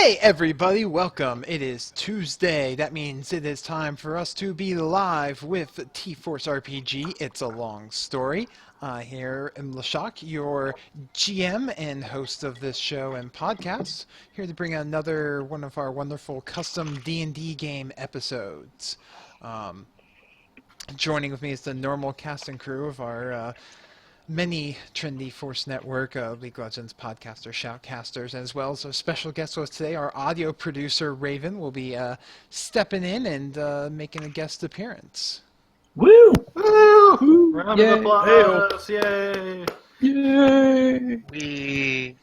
Hey everybody, welcome. It is Tuesday. That means it is time for us to be live with TForce RPG. It's a long story. Here in Lashak, your GM and host of this show and podcast, here to bring another one of our wonderful custom D&D game episodes. Joining with me is the normal cast and crew of our many Trinity Force Network, League of Legends podcasters, shoutcasters, as well as a special guest host today. Our audio producer, Raven, will be stepping in and making a guest appearance. Woo! Woo! Round of applause! Yay! Yay! We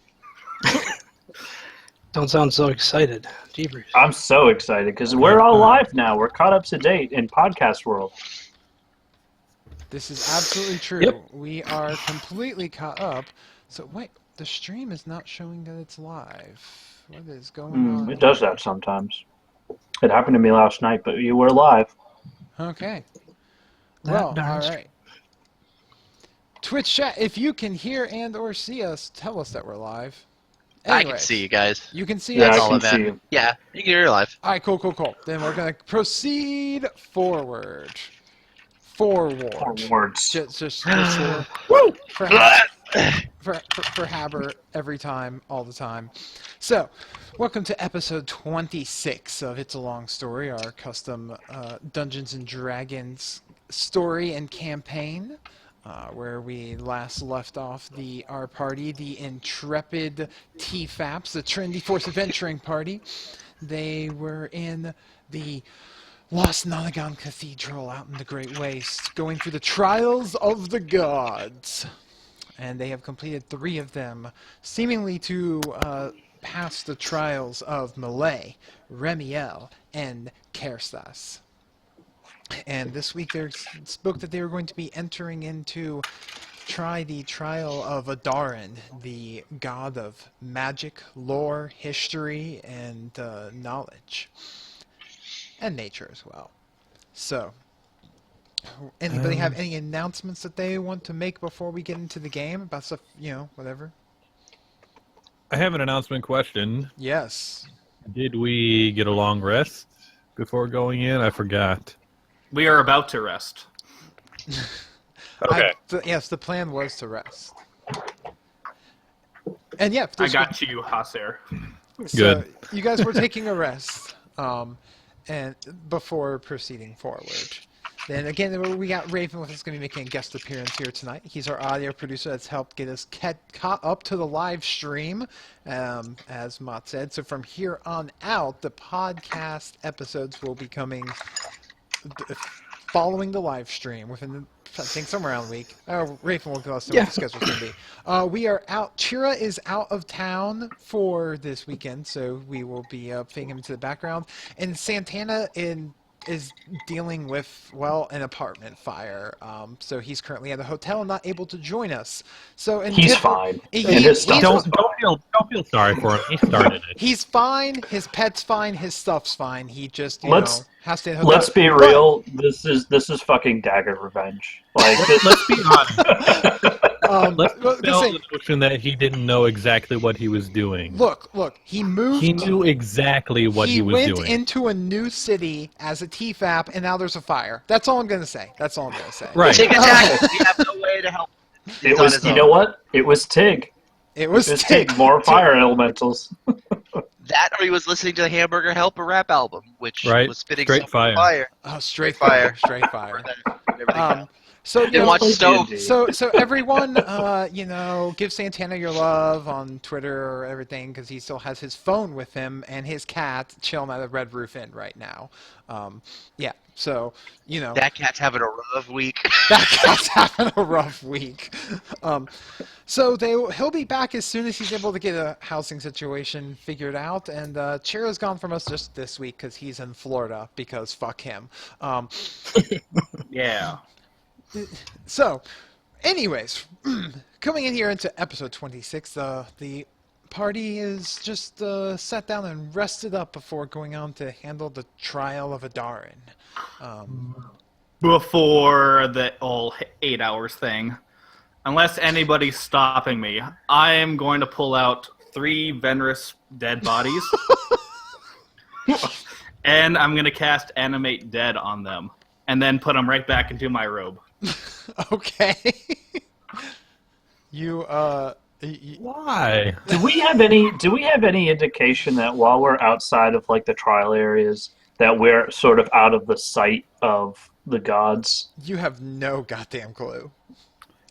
Don't sound so excited. Jeepers. I'm so excited because we're all live now. We're caught up to date in podcast world. This is absolutely true. Yep. We are completely caught up. So, wait, the stream is not showing that it's live. What is going on? It does that sometimes. It happened to me last night, but you were live. Okay. That Well, darn all right. Twitch chat, if you can hear and or see us, tell us that we're live. I Anyways, can see you guys. You can see Yeah, us? That's I all can that see matters. you. Yeah, you can hear live. All right, cool. Then we're going to proceed forward. Forward. Forwards. Just Woo! for Haber every time, all the time. So, welcome to episode 26 of It's a Long Story, our custom Dungeons & Dragons story and campaign, where we last left off our party, the intrepid TFAPs, the Trinity Force Adventuring Party. They were in the Lost Nonagon Cathedral out in the Great Waste, going through the trials of the gods. And they have completed 3 of them, seemingly to pass the trials of Malay, Remiel, and Kerstas. And this week they spoke that they were going to be entering into the trial of Adarin, the god of magic, lore, history, and knowledge. And nature as well. So, anybody have any announcements that they want to make before we get into the game about stuff, whatever? I have an announcement question. Yes. Did we get a long rest before going in? I forgot. We are about to rest. Okay. Yes, the plan was to rest. And yeah, I got you, Hasser. So Good. you guys were taking a rest, and before proceeding forward. Then again, we got Raven with us, going to be making a guest appearance here tonight. He's our audio producer that's helped get us caught up to the live stream, as Mott said. So from here on out, the podcast episodes will be coming following the live stream within I think somewhere around the week. Raven will tell us what the schedule's going to be. We are out. Chira is out of town for this weekend, so we will be fading him into the background. And Santana is dealing with, an apartment fire. So he's currently at a hotel and not able to join us. So He's fine. Don't feel sorry for him. He started it. He's fine. His pet's fine. His stuff's fine. He just has to. Let's be real. This is fucking Dagger Revenge. Like, Let's be honest. Let's Well, dispel say- the notion that he didn't know exactly what he was doing. Look. He moved. He knew exactly what he was went doing. into a new city as a TFAP, and now there's a fire. That's all I'm going to say. Right. Take attack. We have no way to help. it was. You know what? It was Tig. It was It was Tig. Tig. More fire elementals. That, or he was listening to the Hamburger Helper rap album, which Right. was spitting Straight some fire. Oh, straight Fire. fire. Straight fire. Everything So Didn't watch Stove. D&D. So everyone, give Santana your love on Twitter or everything, because he still has his phone with him and his cat chilling at the Red Roof Inn right now. So That cat's having a rough week. that cat's having a rough week. So he'll be back as soon as he's able to get a housing situation figured out. And Chira's gone from us just this week because he's in Florida, because fuck him. Yeah. So, anyways, coming in here into episode 26, the party is just sat down and rested up before going on to handle the trial of Adarin. Before the all 8 hours thing. Unless anybody's stopping me, I am going to pull out 3 venomous dead bodies And I'm gonna cast Animate Dead on them, and then put them right back into my robe. Okay. you Why? Do we have any indication that while we're outside of like the trial areas, that we're sort of out of the sight of the gods? you have no goddamn clue.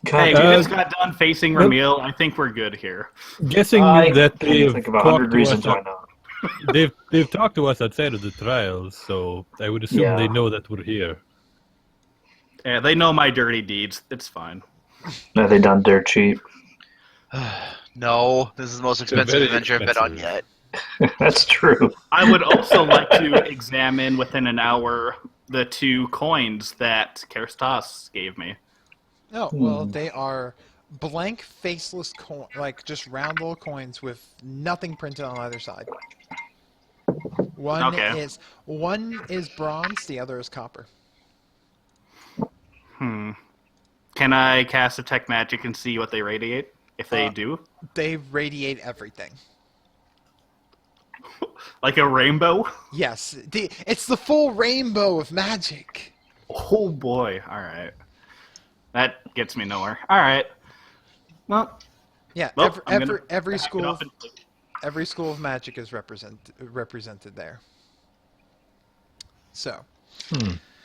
Hey, we Uh, just got done facing nope. Ramil. I think we're good here. Guessing I that can they've think of 100 talked to us, reasons why not. they've talked to us outside of the trials, so I would assume Yeah. they know that we're here. Yeah, they know my dirty deeds. It's fine. Are they done dirt cheap? No, this is the most expensive very adventure I've been on expensive. yet. That's true. I would also like to examine within an hour the 2 coins that Kerstas gave me. Oh, well, they are blank, faceless coin, like just round little coins with nothing printed on either side. One Okay. is bronze, the other is copper. Can I cast Detect Magic and see what they radiate? If they do? They radiate everything. Like a rainbow? Yes, it's the full rainbow of magic. Oh boy, alright. That gets me nowhere. Alright. Well, Yeah, well I'm gonna every back it school up of, and- every school of magic is represented there. So,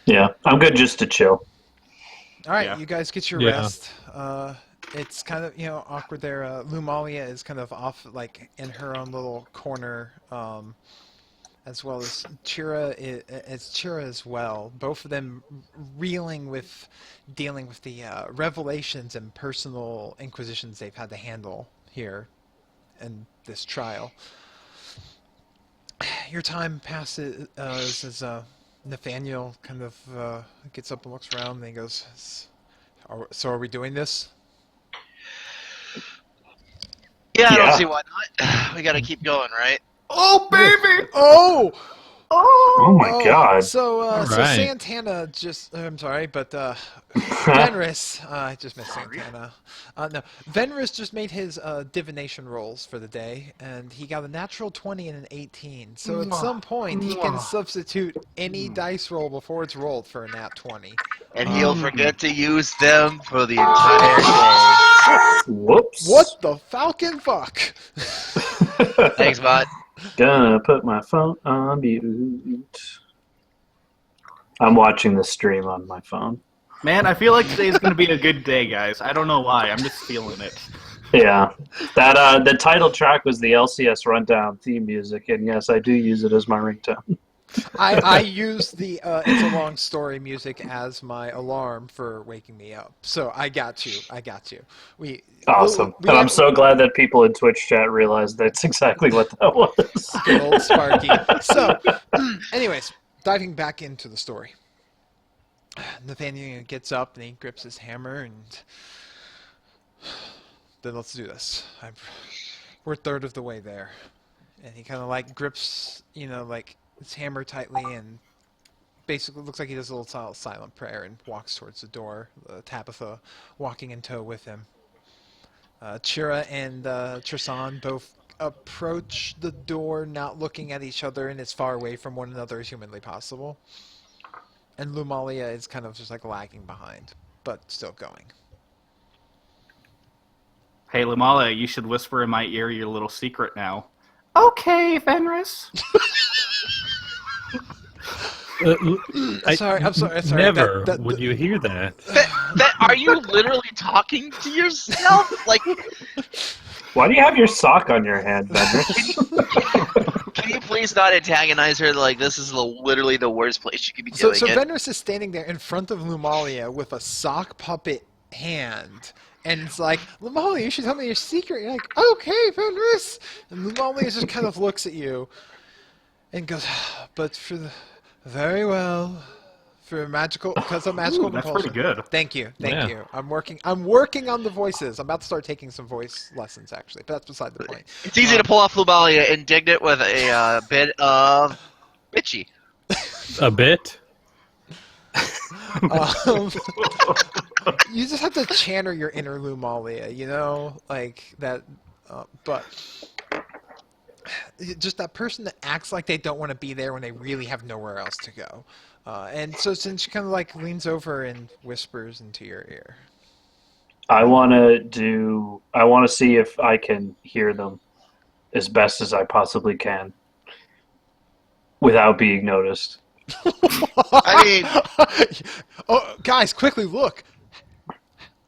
Yeah, I'm good just to chill. all right, Yeah. you guys get your Yeah. rest. It's kind of awkward there. Lumalia is kind of off, like in her own little corner, as well as Chira as well. Both of them dealing with the revelations and personal inquisitions they've had to handle here in this trial. Your time passes as Nathaniel kind of gets up and looks around, and he goes, "So are we doing this?" Yeah, I Yeah. don't see why not. We gotta keep going, right? Oh baby! Oh! Oh my god. So right. Santana just, I'm sorry, but Venris, I just missed Santana. No, Venris just made his divination rolls for the day, and he got a natural 20 and an 18. So at some point, he can substitute any dice roll before it's rolled for a nat 20. And he'll forget to use them for the entire day. Whoops. What the falcon fuck? Thanks, bud. Gonna put my phone on mute. I'm watching the stream on my phone. Man, I feel like today's gonna be a good day, guys. I don't know why. I'm just feeling it. Yeah. That the title track was the LCS Rundown theme music, and yes, I do use it as my ringtone. I use the It's a Long Story music as my alarm for waking me up. So I got you. Awesome. we And I'm have- so glad that people in Twitch chat realized that's exactly what that was. Good old Sparky. So, anyways, diving back into the story. Nathaniel gets up and he grips his hammer and then let's do this. We're a third of the way there. And he kind of like grips, like his hammer tightly and basically looks like he does a little silent prayer and walks towards the door. Tabitha walking in tow with him. Chira and Trisan both approach the door, not looking at each other and as far away from one another as humanly possible. And Lumalia is kind of just like lagging behind, but still going. Hey, Lamala, you should whisper in my ear your little secret now. Okay, Fenris. I'm sorry. Never That- would you hear that. Are you literally talking to yourself? Like, Why do you have your sock on your head, Bedrick? can you please not antagonize her? Like, this is literally the worst place you could be So doing it. Venris is standing there in front of Lumalia with a sock puppet hand. And it's like, Lumalia, you should tell me your secret. You're like, okay, Venris. And Lumalia just kind of looks at you and goes, but for the... Very well. Because of magical That's compulsion. pretty good. Thank you. Yeah. Thank you. I'm working on the voices. I'm about to start taking some voice lessons, actually. But that's beside the point. It's easy to pull off Lumalia indignant with a bit of bitchy. A bit? You just have to channel your inner Lumalia, like that. But just that person that acts like they don't want to be there when they really have nowhere else to go. And so since she kind of like leans over and whispers into your ear. I want to see if I can hear them as best as I possibly can without being noticed. I mean, Oh, guys, quickly look.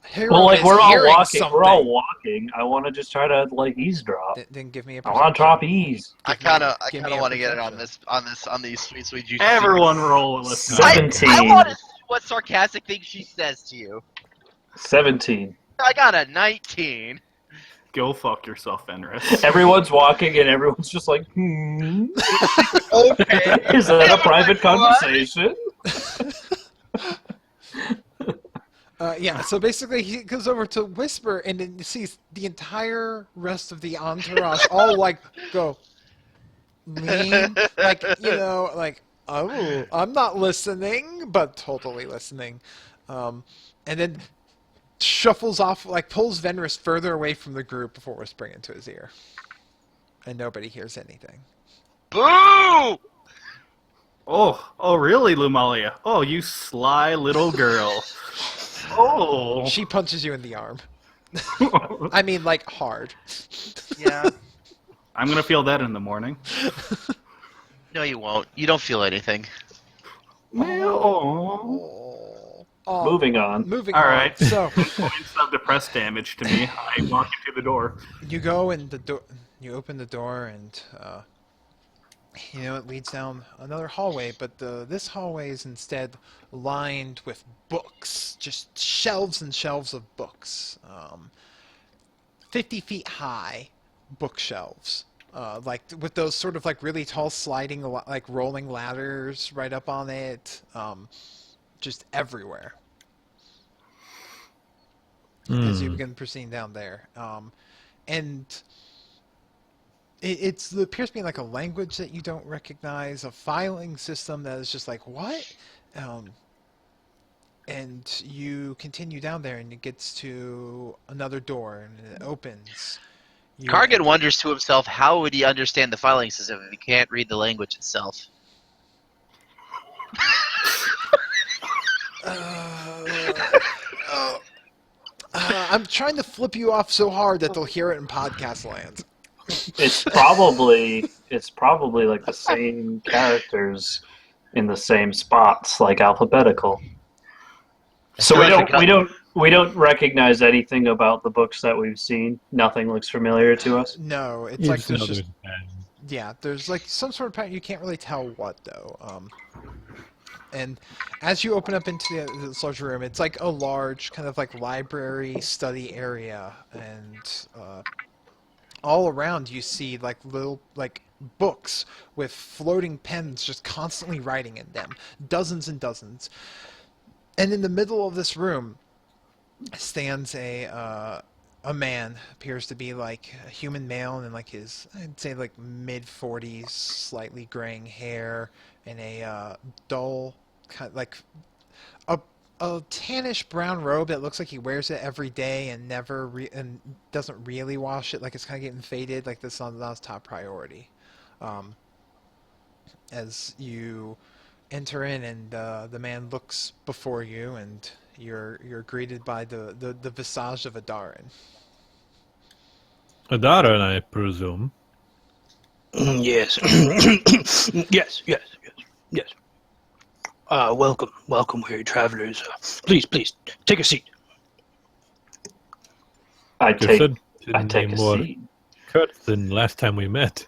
Hero Well, like is we're all hearing walking. something. We're all walking. I want to just try to like eavesdrop. Then give me a I want to drop ease. I Give me- kind of give me a want to get it on perception. on these sweet juicy. Everyone roll a listen. 17. I want to see what sarcastic thing she says to you. 17. I got a 19. Go fuck yourself, Fenris. Everyone's walking and everyone's just like, Okay. is that a private What? conversation? Yeah, so basically he goes over to whisper and then sees the entire rest of the entourage all like go lean, like, you know, like, oh, I'm not listening, but totally listening. And then shuffles off, like pulls Venris further away from the group before whispering into his ear. And nobody hears anything. Boo! Oh, really, Lumalia? Oh, you sly little girl. Oh. She punches you in the arm. I mean, like, hard. Yeah. I'm gonna feel that in the morning. No, you won't. You don't feel anything. Oh. Oh. Moving on. Moving All on. right. So, Points of depressed damage to me. I walk into the door. you go and the door. You open the door, and you know it leads down another hallway. But this hallway is instead lined with books, just shelves and shelves of books, 50 feet high bookshelves, like with those sort of like really tall sliding, like rolling ladders right up on it, just everywhere. As you begin proceeding down there, and it appears to be like a language that you don't recognize, a filing system that is just like, what? And you continue down there, and it gets to another door, and it opens. Kargan wonders to himself, how would he understand the filing system if he can't read the language itself? I'm trying to flip you off so hard that they'll hear it in podcast land. It's probably like the same characters in the same spots, like alphabetical. So we don't recognize anything about the books that we've seen. Nothing looks familiar to us. No, it's You like just know there's just there's a pattern. yeah, there's like some sort of pattern. You can't really tell what though. And as you open up into this large room, it's like a large kind of like library study area, and all around you see like little like books with floating pens just constantly writing in them, dozens and dozens. And in the middle of this room stands a man, appears to be like a human male, and like his, I'd say like mid-40s, slightly graying hair, and a dull, kind like a tannish brown robe that looks like he wears it every day and never and doesn't really wash it. Like it's kind of getting faded. Like this is not his top priority. As you enter in, and the man looks before you, and you're greeted by the visage of Adarin. Adara, I presume. Yes. yes. Welcome, weary travelers. Please, take a seat. I You take said I to take be a more seat. curt than last time we met.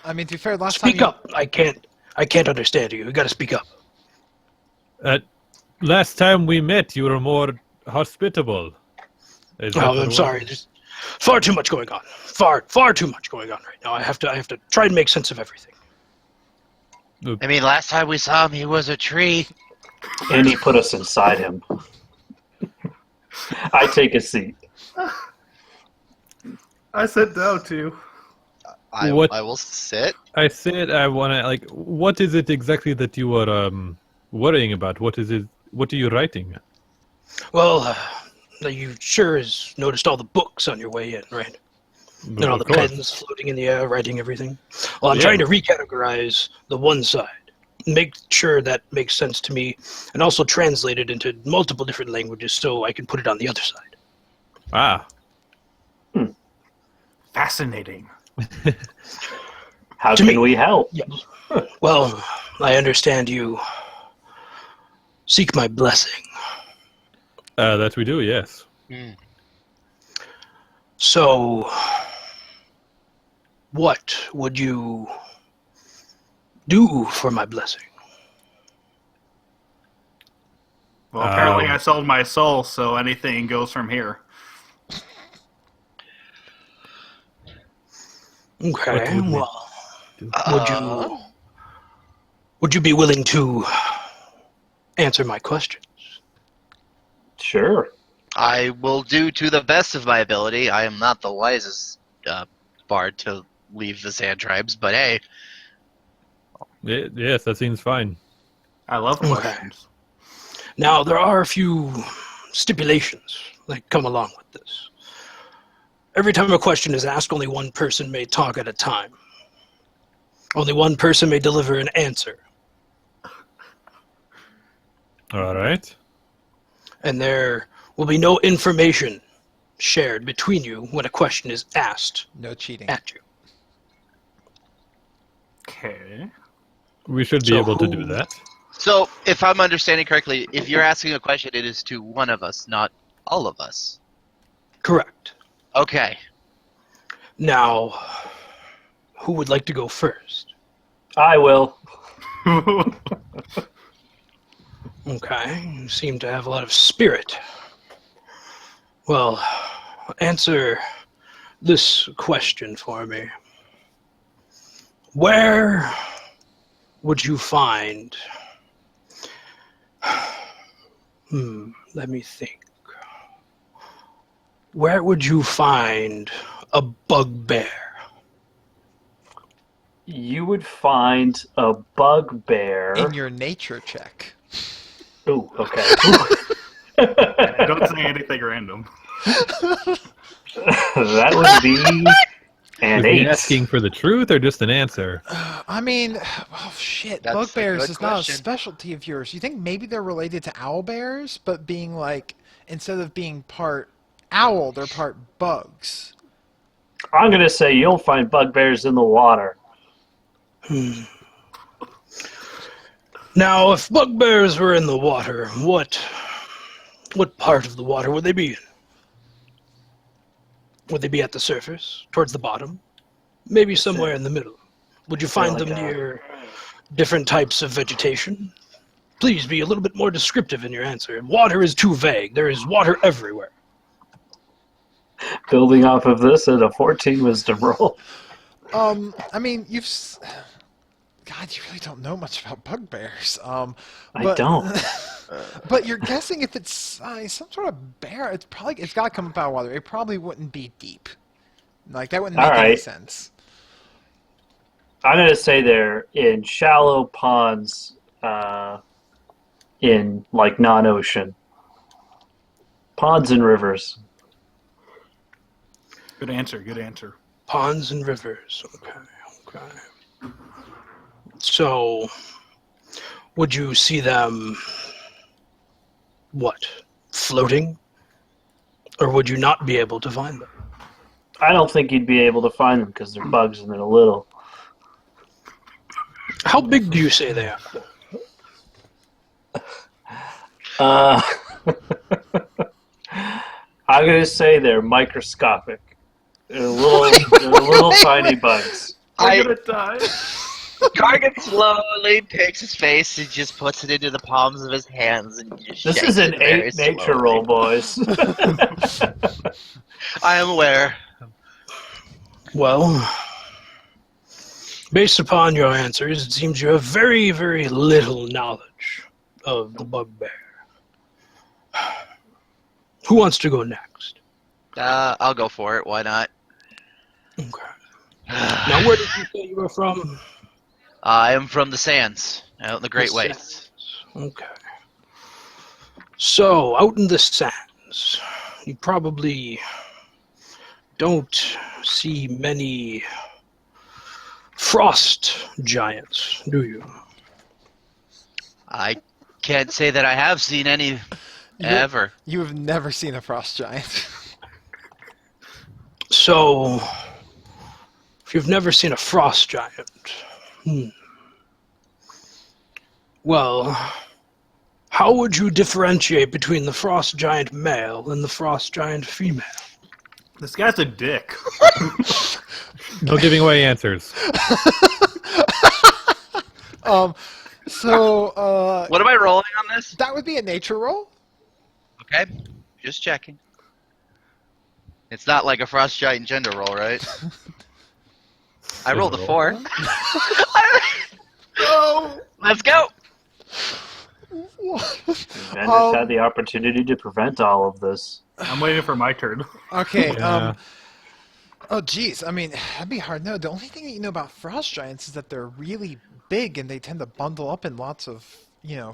I mean, to be fair, last Speak time up. I can't understand you. You got to speak up. Last time we met, you were more hospitable. Is that Oh, what I'm it was? sorry. There's far too much going on. Far too much going on right now. I have to try and make sense of everything. I mean, last time we saw him, he was a tree. And he put us inside him. I take a seat. I sit down too. I What- will sit. I said I want to, like, what is it exactly that you were worrying about? What is it? What are you writing? Well, you sure has noticed all the books on your way in, right? And all Of the course. pens floating in the air, writing everything. Well, I'm Yeah. trying to recategorize the one side, make sure that makes sense to me, and also translate it into multiple different languages so I can put it on the other side. Ah, Fascinating. How To can me. we help? Yes. Well, I understand you seek my blessing. that we do, yes. So, what would you do for my blessing? Well, apparently Um, I sold my soul, so anything goes from here. Okay, What would we well, do? would you be willing to answer my questions? Sure. I will do to the best of my ability. I am not the wisest bard to leave the Sand Tribes, but hey, Yes, that seems fine. I love Okay. questions. Now, there are a few stipulations that come along with this. Every time a question is asked, only one person may talk at a time. Only one person may deliver an answer. All right. And there will be no information shared between you when a question is asked No cheating. at you. Okay. We should be So able to do who- that. so if I'm understanding correctly, if you're asking a question, it is to one of us, not all of us. Correct. Okay. Now, who would like to go first? I will. Okay, you seem to have a lot of spirit. Well, answer this question for me. Where would you find... let me think. Where would you find a bugbear? You would find a bugbear. In your nature check. Ooh, okay. Don't say anything random. That would be an Is he 8. asking for the truth or just an answer? I mean, oh shit, That's a bugbears good is not a question. specialty of yours. You think maybe they're related to owlbears, but being like, instead of being part owl, they're part bugs. I'm going to say you'll find bugbears in the water. Now, if bugbears were in the water, what part of the water would they be in? Would they be at the surface, towards the bottom? Maybe somewhere in the middle? Would you find like them a- near different types of vegetation? Please be a little bit more descriptive in your answer. Water is too vague. There is water everywhere. Building off of this at a 14 wisdom roll. I mean, God, you really don't know much about bugbears. I But- don't. But you're guessing if it's some sort of bear, it's got to come up out of water. It probably wouldn't be deep. Like that wouldn't make any Alright. sense. I'm going to say they're in shallow ponds in, like, non-ocean. Ponds and rivers. Good answer. Good answer. Ponds and rivers. Okay. So, would you see them, what, floating? Or would you not be able to find them? I don't think you'd be able to find them because they're bugs and they're little. How big do you say they are? I'm going to say they're microscopic. They're little tiny bugs. I'm gonna die. Gargan slowly takes his face and just puts it into the palms of his hands and just This shakes is an it very 8 nature slowly. roll, boys. I am aware. Well, based upon your answers, it seems you have very, very little knowledge of the bugbear. Who wants to go next? I'll go for it. Why not? Okay. Now, where did you say you were from? I am from the Sands, out in the Great The Wastes. Okay. So, out in the sands, you probably don't see many frost giants, do you? I can't say that I have seen any ever. You have never seen a frost giant. So, if you've never seen a frost giant, well, how would you differentiate between the frost giant male and the frost giant female? This guy's a dick. No giving away answers. So, What am I rolling on this? that would be a nature roll. Okay, just checking. It's not like a frost giant gender roll, right? I rolled a 4. No! Let's go! Vendors had the opportunity to prevent all of this. I'm waiting for my turn. Okay, Yeah. oh geez, I mean, that'd be hard to know. The only thing that you know about frost giants is that they're really big and they tend to bundle up in lots of,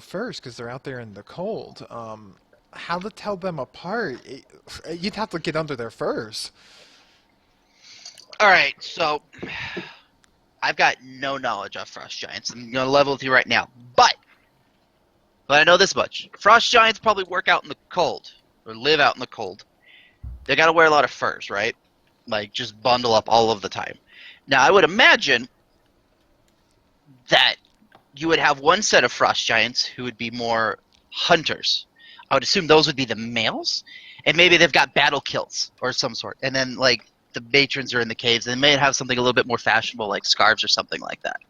furs because they're out there in the cold. How to tell them apart? You'd have to get under their furs. Alright, so I've got no knowledge of frost giants. I'm going to level with you right now. But I know this much. Frost giants probably work out in the cold, or live out in the cold. They got to wear a lot of furs, right? Like, just bundle up all of the time. Now, I would imagine that you would have one set of frost giants who would be more hunters. I would assume those would be the males, and maybe they've got battle kilts or some sort. And then, like, the matrons are in the caves, and they may have something a little bit more fashionable, like scarves or something like that.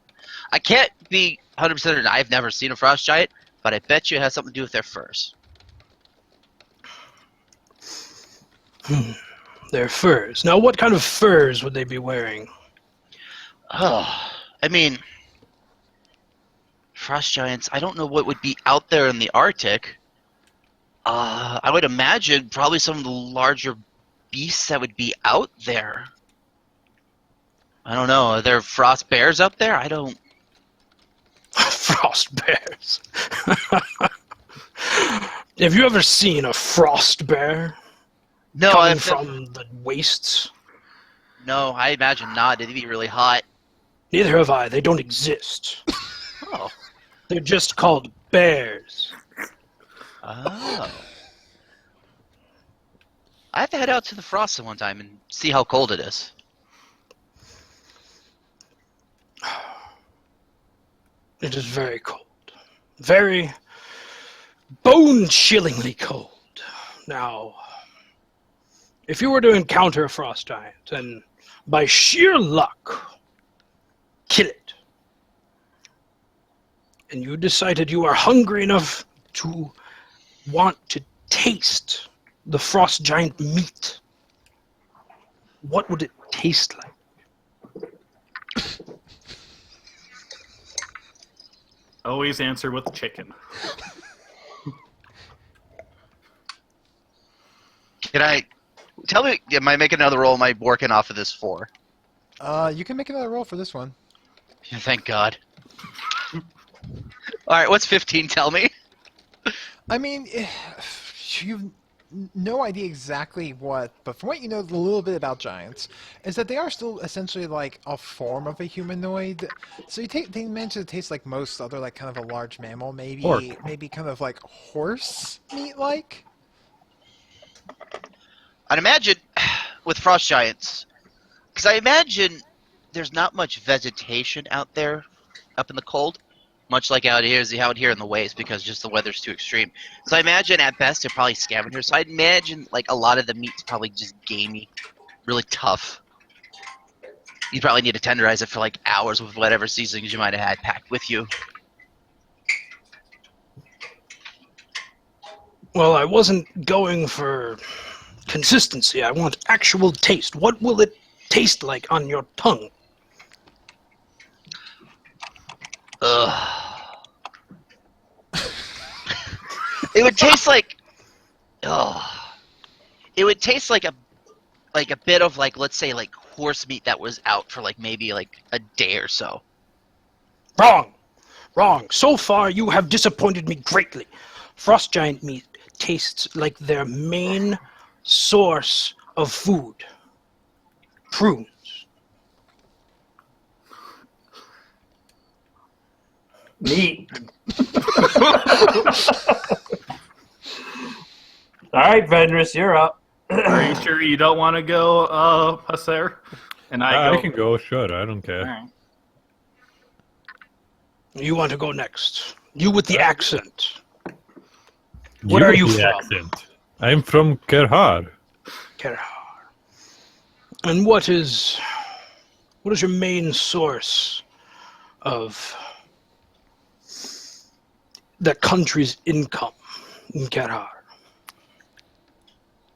I can't be 100% certain. I've never seen a frost giant, but I bet you it has something to do with their furs. Their furs. Now, what kind of furs would they be wearing? Oh, I mean, frost giants, I don't know what would be out there in the Arctic. I would imagine probably some of the larger beasts that would be out there. I don't know. Are there frost bears up there? I don't... Frost bears. Have you ever seen a frost bear No, coming from the wastes? No, I imagine not. It'd be really hot. Neither have I. They don't exist. Oh. They're just called bears. Oh. I have to head out to the frost one time and see how cold it is. It is very cold. Very bone-chillingly cold. Now, if you were to encounter a frost giant and by sheer luck kill it, and you decided you are hungry enough to want to taste the frost giant meat, what would it taste like? Always answer with chicken. Can I... Tell me, am I making another roll? Am I working off of this 4? You can make another roll for this one. Thank God. Alright, what's 15 tell me? I mean, you've no idea exactly what, but from what you know a little bit about giants, is that they are still essentially like a form of a humanoid. So they manage to taste like most other like kind of a large mammal, maybe kind of like horse meat like. I'd imagine with frost giants, because I imagine there's not much vegetation out there up in the cold, much like out here in the waste, because just the weather's too extreme. So I imagine at best they're probably scavengers. So I'd imagine like a lot of the meat's probably just gamey, really tough. You probably need to tenderize it for like hours with whatever seasonings you might have had packed with you. Well, I wasn't going for consistency. I want actual taste. What will it taste like on your tongue? Ugh. It would taste like... It would taste like a bit of like, let's say like horse meat that was out for like maybe like a day or so. Wrong. Wrong. So far, you have disappointed me greatly. Frost giant meat tastes like their main source of food. Prunes. Neat. All right, Vendris, you're up. Are you sure you don't want to go, Haser? And I I go. can go, sure, I don't care. Alright. You want to go next. You with the accent. You What are with you the from? accent. I'm from Kerhar. Kerhar. And what is your main source of the country's income in Kerhar?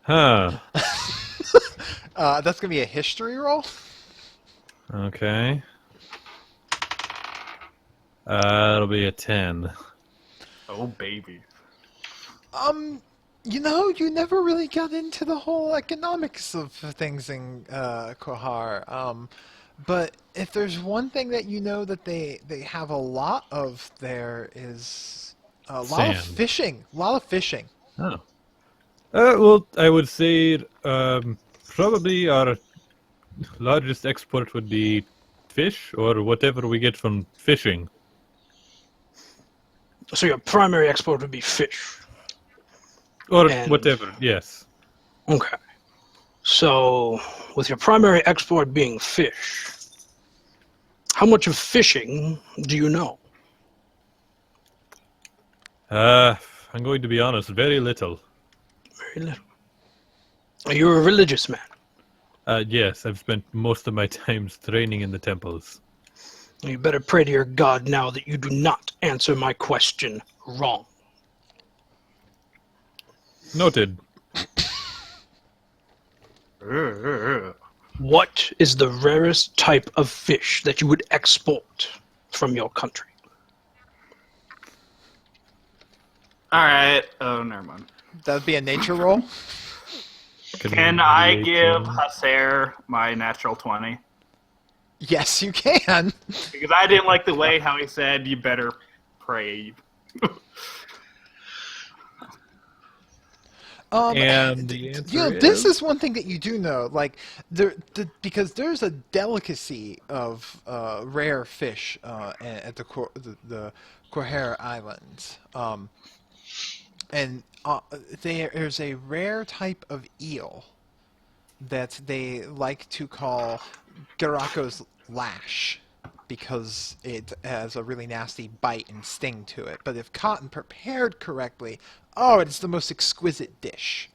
Huh. That's gonna be a history roll. Okay. It'll be a 10. Oh, baby. You never really got into the whole economics of things in Kohar. But if there's one thing that you know that they have a lot of there is a lot of Sand. fishing. A lot of fishing. Oh. Well, I would say probably our largest export would be fish or whatever we get from fishing. So your primary export would be fish. Or And- whatever, yes. Okay. So, with your primary export being fish, how much of fishing do you know? I'm going to be honest, very little. Very little. Are you a religious man? Yes, I've spent most of my time training in the temples. You better pray to your God now that you do not answer my question wrong. Noted. What is the rarest type of fish that you would export from your country? Alright. Oh, never mind. That'd be a nature roll. Can I give Haser my natural 20? Yes, you can. Because I didn't like the way how he said, you better pray. And the answer this is- is one thing that you do know, like because there's a delicacy of rare fish at the Quahar Islands, and there's a rare type of eel that they like to call Garako's lash because it has a really nasty bite and sting to it. But if caught and prepared correctly, oh, it's the most exquisite dish.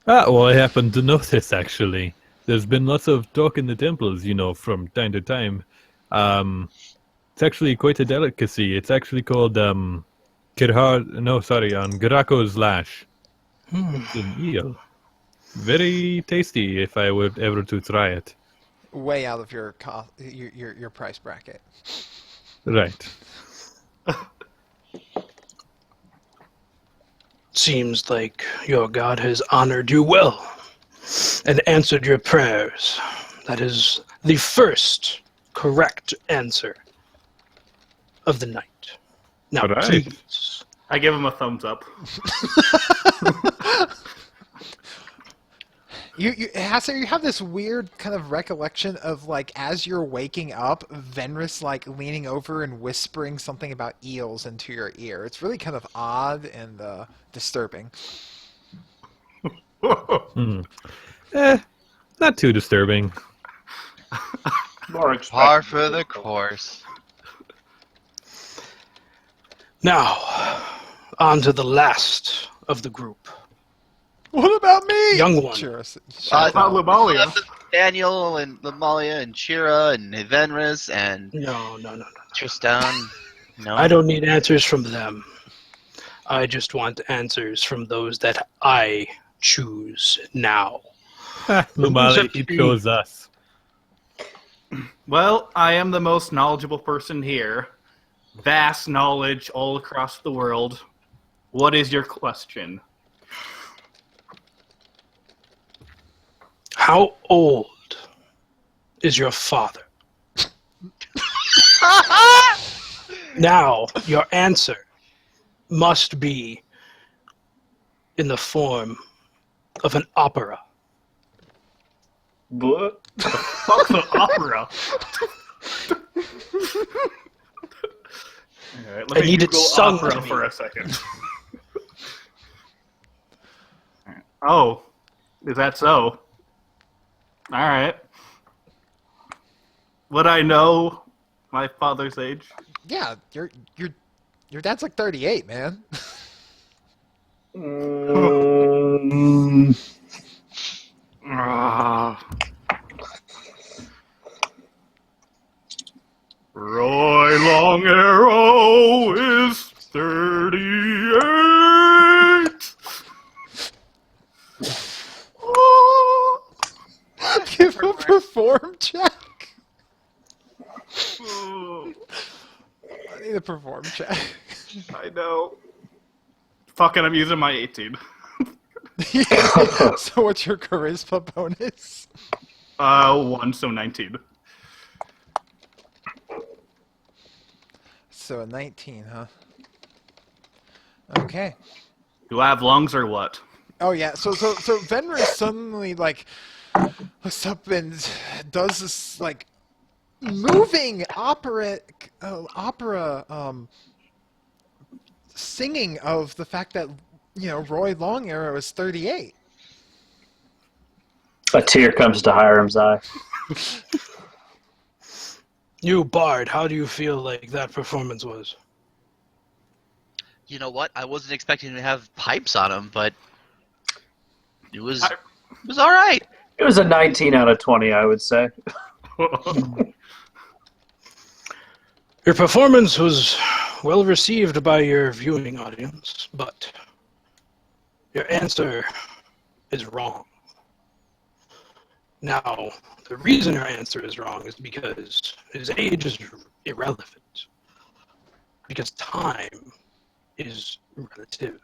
Well, I happen to know this, actually. There's been lots of talk in the temples, from time to time. It's actually quite a delicacy. It's actually called, Garako's lash. It's an eel. Very tasty if I were ever to try it. Way out of your price bracket. Right. Seems like your God has honored you well and answered your prayers. That is the first correct answer of the night. Now, All right. please. I give him a thumbs up. Hasser, you have this weird kind of recollection of, like, as you're waking up, Venris, like, leaning over and whispering something about eels into your ear. It's really kind of odd and disturbing. Not too disturbing. More Par expected. for the course. Now, on to the last of the group. What about me? Young one. Sure. Not Lumalia. Daniel and Lamalia and Shira and Evenris and No. Tristan. No. I don't need answers from them. I just want answers from those that I choose now. Lumali, he chose us. Well, I am the most knowledgeable person here. Vast knowledge all across the world. What is your question? How old is your father? Now, your answer must be in the form of an opera. But Fuck the opera. Alright, let I me need it Google sung opera to me. for a second. Oh, is that so? Alright. Would I know my father's age? Yeah, your dad's like 38, man. Ah. Roy Long Arrow is 38. Give a perform check. Oh, I need a perform check. I know. Fucking, I'm using my 18. So what's your charisma bonus? 1, so 19. So a 19, huh? Okay. Do I have lungs or what? Oh yeah. So Venrus suddenly like looks up and does this like moving opera singing of the fact that Roy Long Arrow is 38. a tear comes to Hiram's eye. You, Bard, how do you feel like that performance was? You know what? I wasn't expecting to have pipes on him, but it was all right. It was a 19 out of 20, I would say. Your performance was well received by your viewing audience, but your answer is wrong. Now, the reason your answer is wrong is because his age is irrelevant. Because time is relative.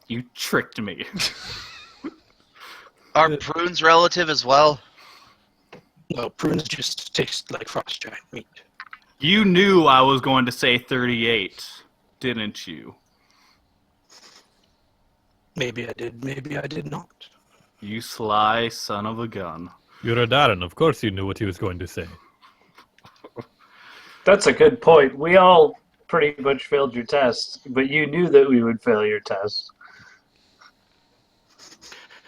You tricked me. Are prunes relative as well? Well, prunes just taste like frost giant meat. You knew I was going to say 38, didn't you? Maybe I did, maybe I did not. You sly son of a gun. You're a Darren. Of course you knew what he was going to say. That's a good point. We all pretty much failed your test, but you knew that we would fail your test.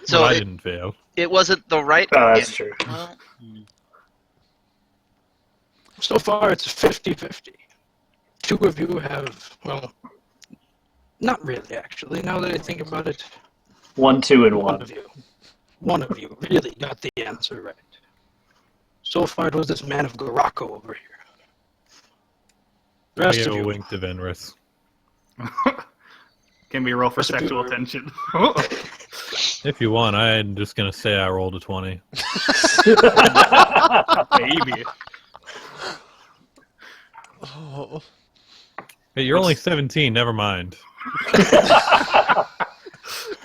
So Well, I it, didn't fail. it wasn't the right. Oh, that's true. So far, it's 50-50. Two of you have, well, not really, actually, now that I think about it. 1, 2, and One 1. of you really got the answer right. So far, it was this man of Garako over here. The I rest give of a you, wink to Venrus. Can we roll for Recipe sexual or- tension? If you want, I'm just going to say I rolled a 20. Maybe. Oh. Hey, you're only 17, never mind.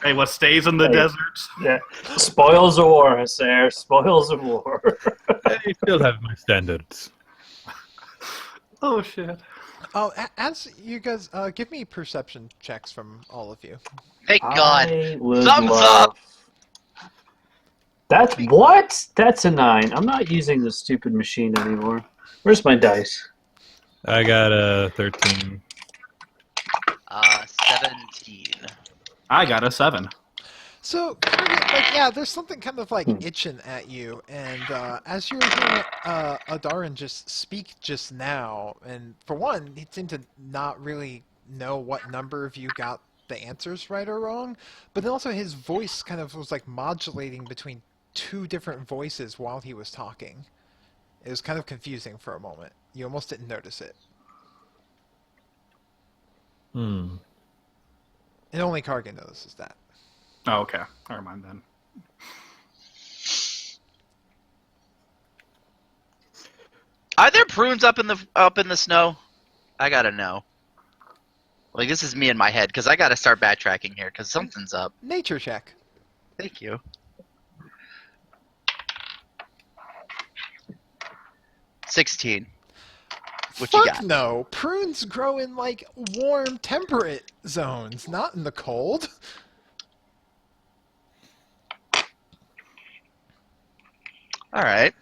Hey, what stays in the Hey. desert? Yeah. Spoils of war, Hasser. Spoils of war. I still have my standards. Oh, shit. Oh, as you guys give me perception checks from all of you. Thank God. I would Thumbs love... up. That's what? That's a 9. I'm not using this stupid machine anymore. Where's my dice? I got a 13. 17. I got a 7. So, like, yeah, there's something kind of like itching at you, and as you were hearing Adarin just speak just now, and for one, he seemed to not really know what number of you got the answers right or wrong, but then also his voice kind of was like modulating between two different voices while he was talking. It was kind of confusing for a moment. You almost didn't notice it. Hmm. And only Kargan notices that. Oh, okay. Never mind then. Are there prunes up in the snow? I gotta know. Like, this is me in my head, because I gotta start backtracking here, because something's up. Nature check. Thank you. 16. What you Fuck got? no. Prunes grow in like warm, temperate zones, not in the cold. All right.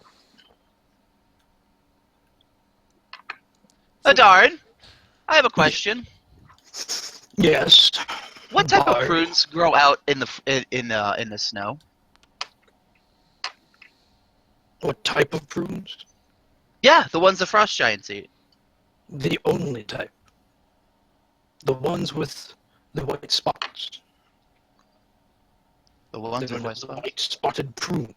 Adarin, I have a question. Yes. What type of Bard. prunes grow out in the snow? What type of prunes? Yeah, the ones the frost giants eat. The only type. The ones with the white spots. The ones They're with known white as the spots. white spotted prunes.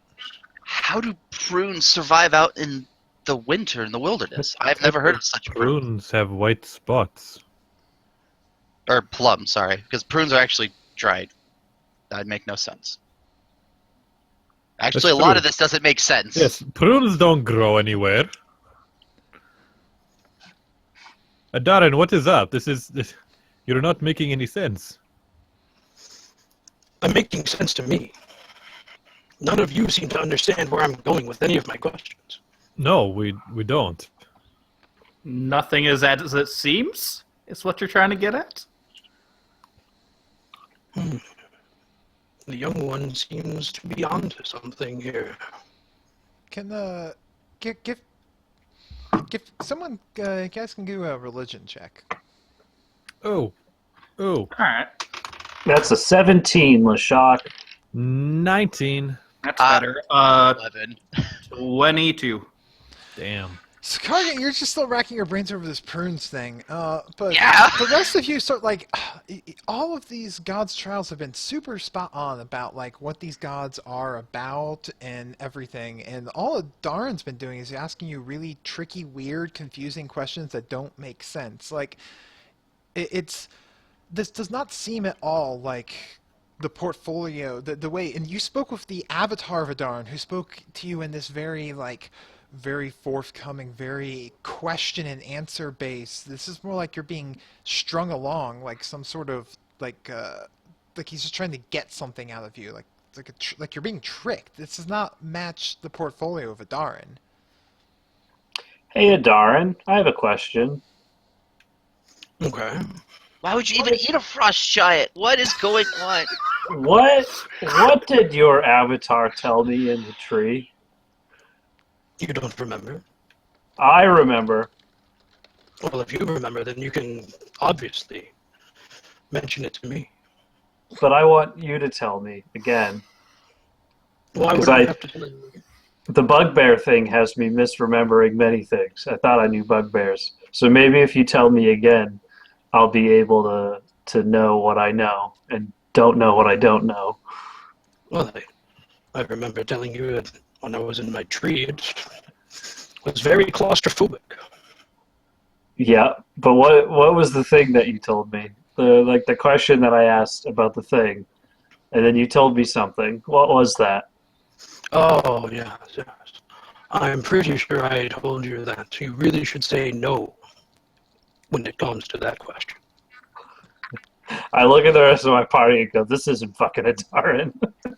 How do prunes survive out in the winter in the wilderness? I've never heard of such a prune. Prunes have white spots. Or plum, sorry, because prunes are actually dried. That'd make no sense. Actually, That's a lot true. of this doesn't make sense. Yes, prunes don't grow anywhere. Darren, what is up? You're not making any sense. I'm making sense to me. None of you seem to understand where I'm going with any of my questions. No, we don't. Nothing is as it seems, is what you're trying to get at? The young one seems to be onto something here. Can give someone guys can do a religion check. Oh. Alright, That's a 17, Lashak. 19. that's better. 11. 22. Damn. So, Kargan, you're just still racking your brains over this prunes thing. But Yeah. the rest of you sort like all of these gods' trials have been super spot on about like what these gods are about and everything. And all Darren's been doing is asking you really tricky, weird, confusing questions that don't make sense. Like, it's this does not seem at all like the portfolio, the way. And you spoke with the avatar of Darren, who spoke to you in this very like. Very forthcoming, very question and answer based. This is more like you're being strung along, like some sort of like he's just trying to get something out of you, like you're being tricked. This does not match the portfolio of Adarin. Hey, Adarin, I have a question. Okay. Why would you even eat a frost giant? What is going on? What did your avatar tell me in the tree? You don't remember? I remember. Well, if you remember, then you can obviously mention it to me. But I want you to tell me again. Why would 'Cause I I- have to tell you? The bugbear thing has me misremembering many things. I thought I knew bugbears. So maybe if you tell me again, I'll be able to know what I know and don't know what I don't know. Well, I remember telling you that when I was in my tree, it was very claustrophobic. Yeah, but what was the thing that you told me? The question that I asked about the thing, and then you told me something. What was that? Oh, yes, yes. I'm pretty sure I told you that you really should say no when it comes to that question. I look at the rest of my party and go, "This isn't fucking Adarin."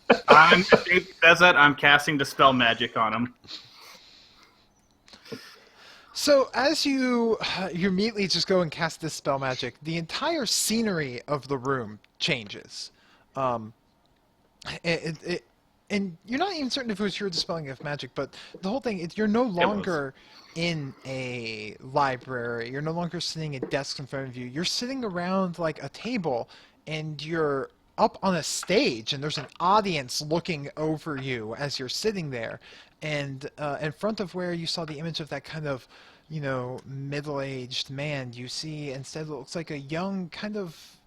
It says that I'm casting Dispel Magic on him. So as you immediately just go and cast this spell magic, the entire scenery of the room changes. And you're not even certain if it was your dispelling of magic, but the whole thing, you're no longer in a library. You're no longer sitting at desks in front of you. You're sitting around like a table, and you're up on a stage, and there's an audience looking over you as you're sitting there. And in front of where you saw the image of that kind of, middle-aged man, you see instead it looks like a young kind of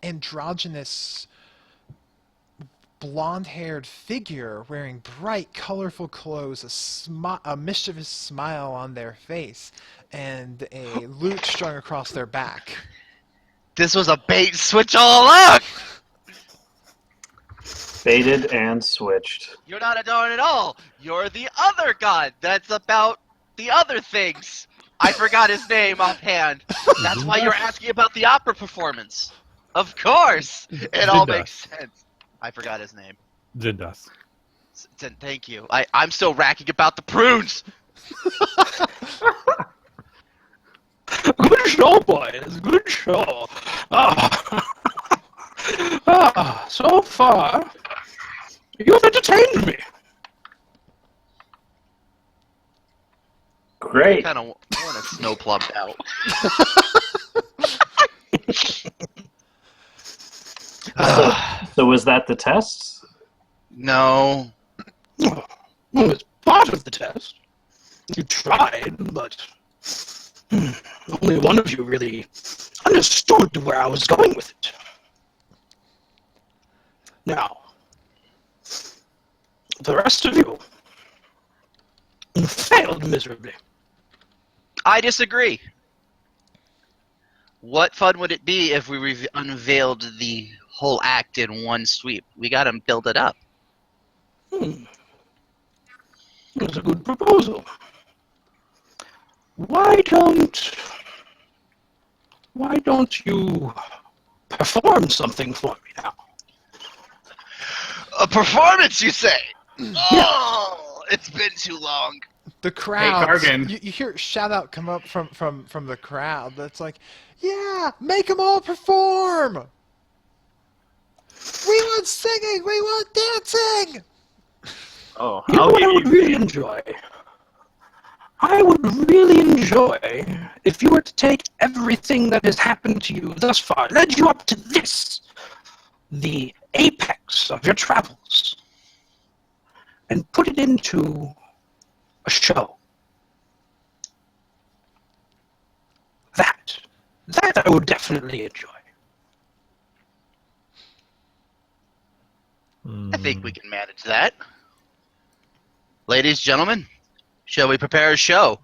androgynous blonde-haired figure wearing bright, colorful clothes, a mischievous smile on their face, and a lute strung across their back. This was a bait and switch all along! Baited and switched. You're not a darn at all. You're the other god that's about the other things. I forgot his name offhand. That's why you're asking about the opera performance. Of course! It all makes sense. I forgot his name. Jindas. Thank you. I'm still racking about the prunes! Good show, boys. Good show. So far, you've entertained me. Great. Kind of want it snow plumbed out. So was that the test? No. Well, it's part of the test. You tried, but only one of you really understood where I was going with it. Now, the rest of you failed miserably. I disagree. What fun would it be if we unveiled the whole act in one sweep? We gotta build it up. That's a good proposal. Why don't you perform something for me now? A performance, you say? Oh, it's been too long. The crowd. Kargan. You hear a shout out come up from the crowd. That's like, yeah, make them all perform. We want singing. We want dancing. Oh, You know what I would really enjoy? I would really enjoy if you were to take everything that has happened to you thus far, led you up to this, the apex of your travels, and put it into a show. That I would definitely enjoy. I think we can manage that. Ladies, gentlemen, shall we prepare a show?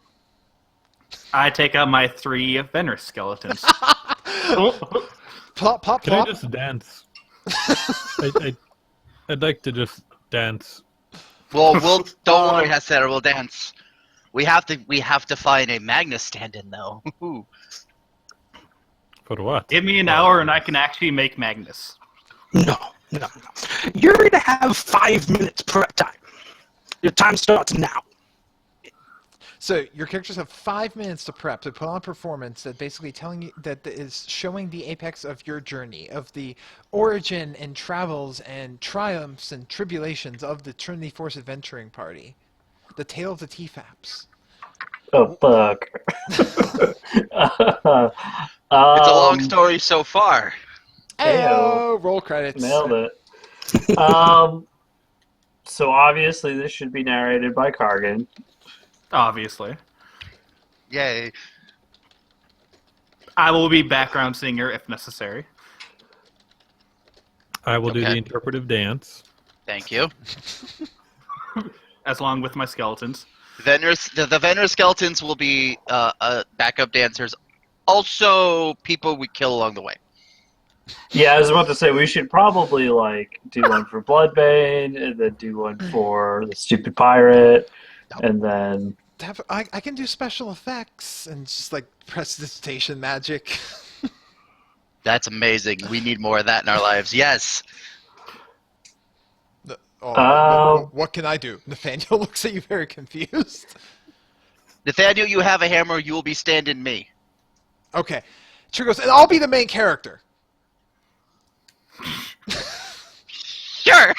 I take out my 3 Venner skeletons. Plop, plop, Can I plop. just dance? I'd like to just dance. Well, don't worry, Hester, we'll dance. We have to find a Magnus stand-in though. For what? Give me an hour and I can actually make Magnus. No. You're going to have 5 minutes prep time. Your time starts now. So your characters have 5 minutes to prep to put on a performance that basically telling you that is showing the apex of your journey, of the origin and travels and triumphs and tribulations of the Trinity Force Adventuring Party, the tale of the TFAPs. Oh fuck. It's a long story so far. Ayo, roll credits. Nailed it. So obviously this should be narrated by Kargan. Obviously. Yay. I will be background singer if necessary. I will do Okay. the interpretive dance. Thank you. As long with my skeletons. The Venner skeletons will be backup dancers. Also, people we kill along the way. Yeah, I was about to say we should probably like do one for Bloodbane and then do one for the stupid pirate and then I can do special effects and just like prestidigitation magic. That's amazing. We need more of that in our lives. Yes. What can I do? Nathaniel looks at you very confused. Nathaniel, you have a hammer. You will be standing me. Okay. Trigger goes, and I'll be the main character. Sure.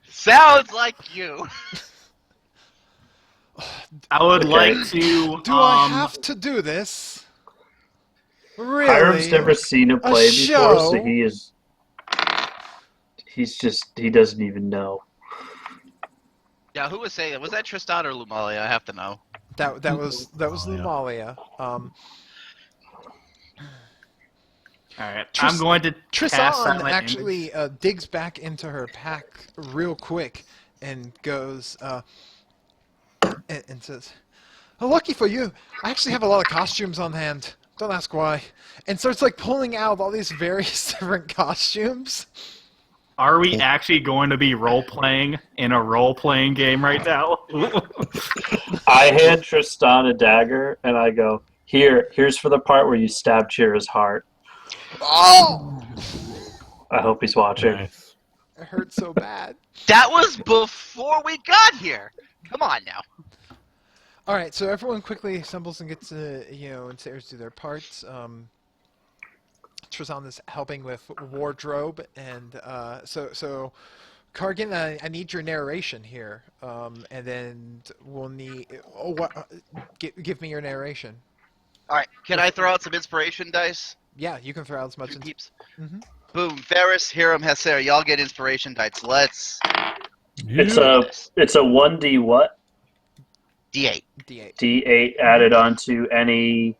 Sounds like you. I would Okay. like to. Do I have to do this? Really? Hiram's never seen him play before, so show? he doesn't even know. Yeah, who was saying that? Was that Tristan or Lumalia? I have to know. That was Lumalia. Alright, I'm going to cast Tristan Silent actually digs back into her pack real quick and goes and says, "Oh, lucky for you, I actually have a lot of costumes on hand. Don't ask why." And starts like pulling out all these various different costumes. Are we actually going to be role-playing in a role-playing game right now? I hand Tristan a dagger and I go, here's for the part where you stab Chira's heart. Oh! I hope he's watching. Nice. It hurts so bad. That was before we got here. Come on now. All right, so everyone quickly assembles and gets and starts to do their parts. Tristan is helping with wardrobe, and so Kargan, I need your narration here, and then we'll need. Give me your narration. All right, can I throw out some inspiration dice? Yeah, you can throw out as much. Two peeps. Mhm. Boom, Varys, Hiram, Hesser, y'all get inspiration dice. Let's It's do a this. 1D what? D8. D8. D8 added onto any.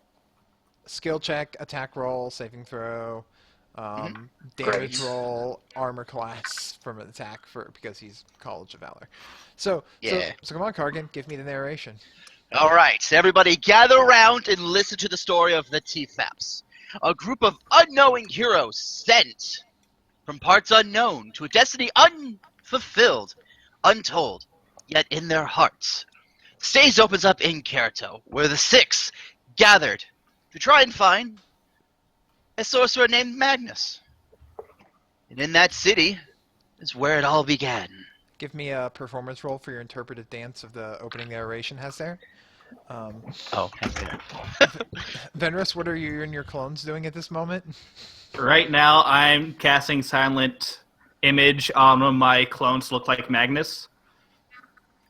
Skill check, attack roll, saving throw, damage Great. roll, armor class from an attack because he's College of Valor. So Yeah. come on, Kargan, give me the narration. All right, so everybody gather around and listen to the story of the TFAPs. A group of unknowing heroes sent from parts unknown to a destiny unfulfilled, untold, yet in their hearts. Stage opens up in Kerato, where the six gathered to try and find a sorcerer named Magnus. And in that city is where it all began. Give me a performance roll for your interpretive dance of the opening narration has there. Oh, that's there. Venrus, what are you and your clones doing at this moment? Right now, I'm casting Silent Image on one of my clones to look like Magnus.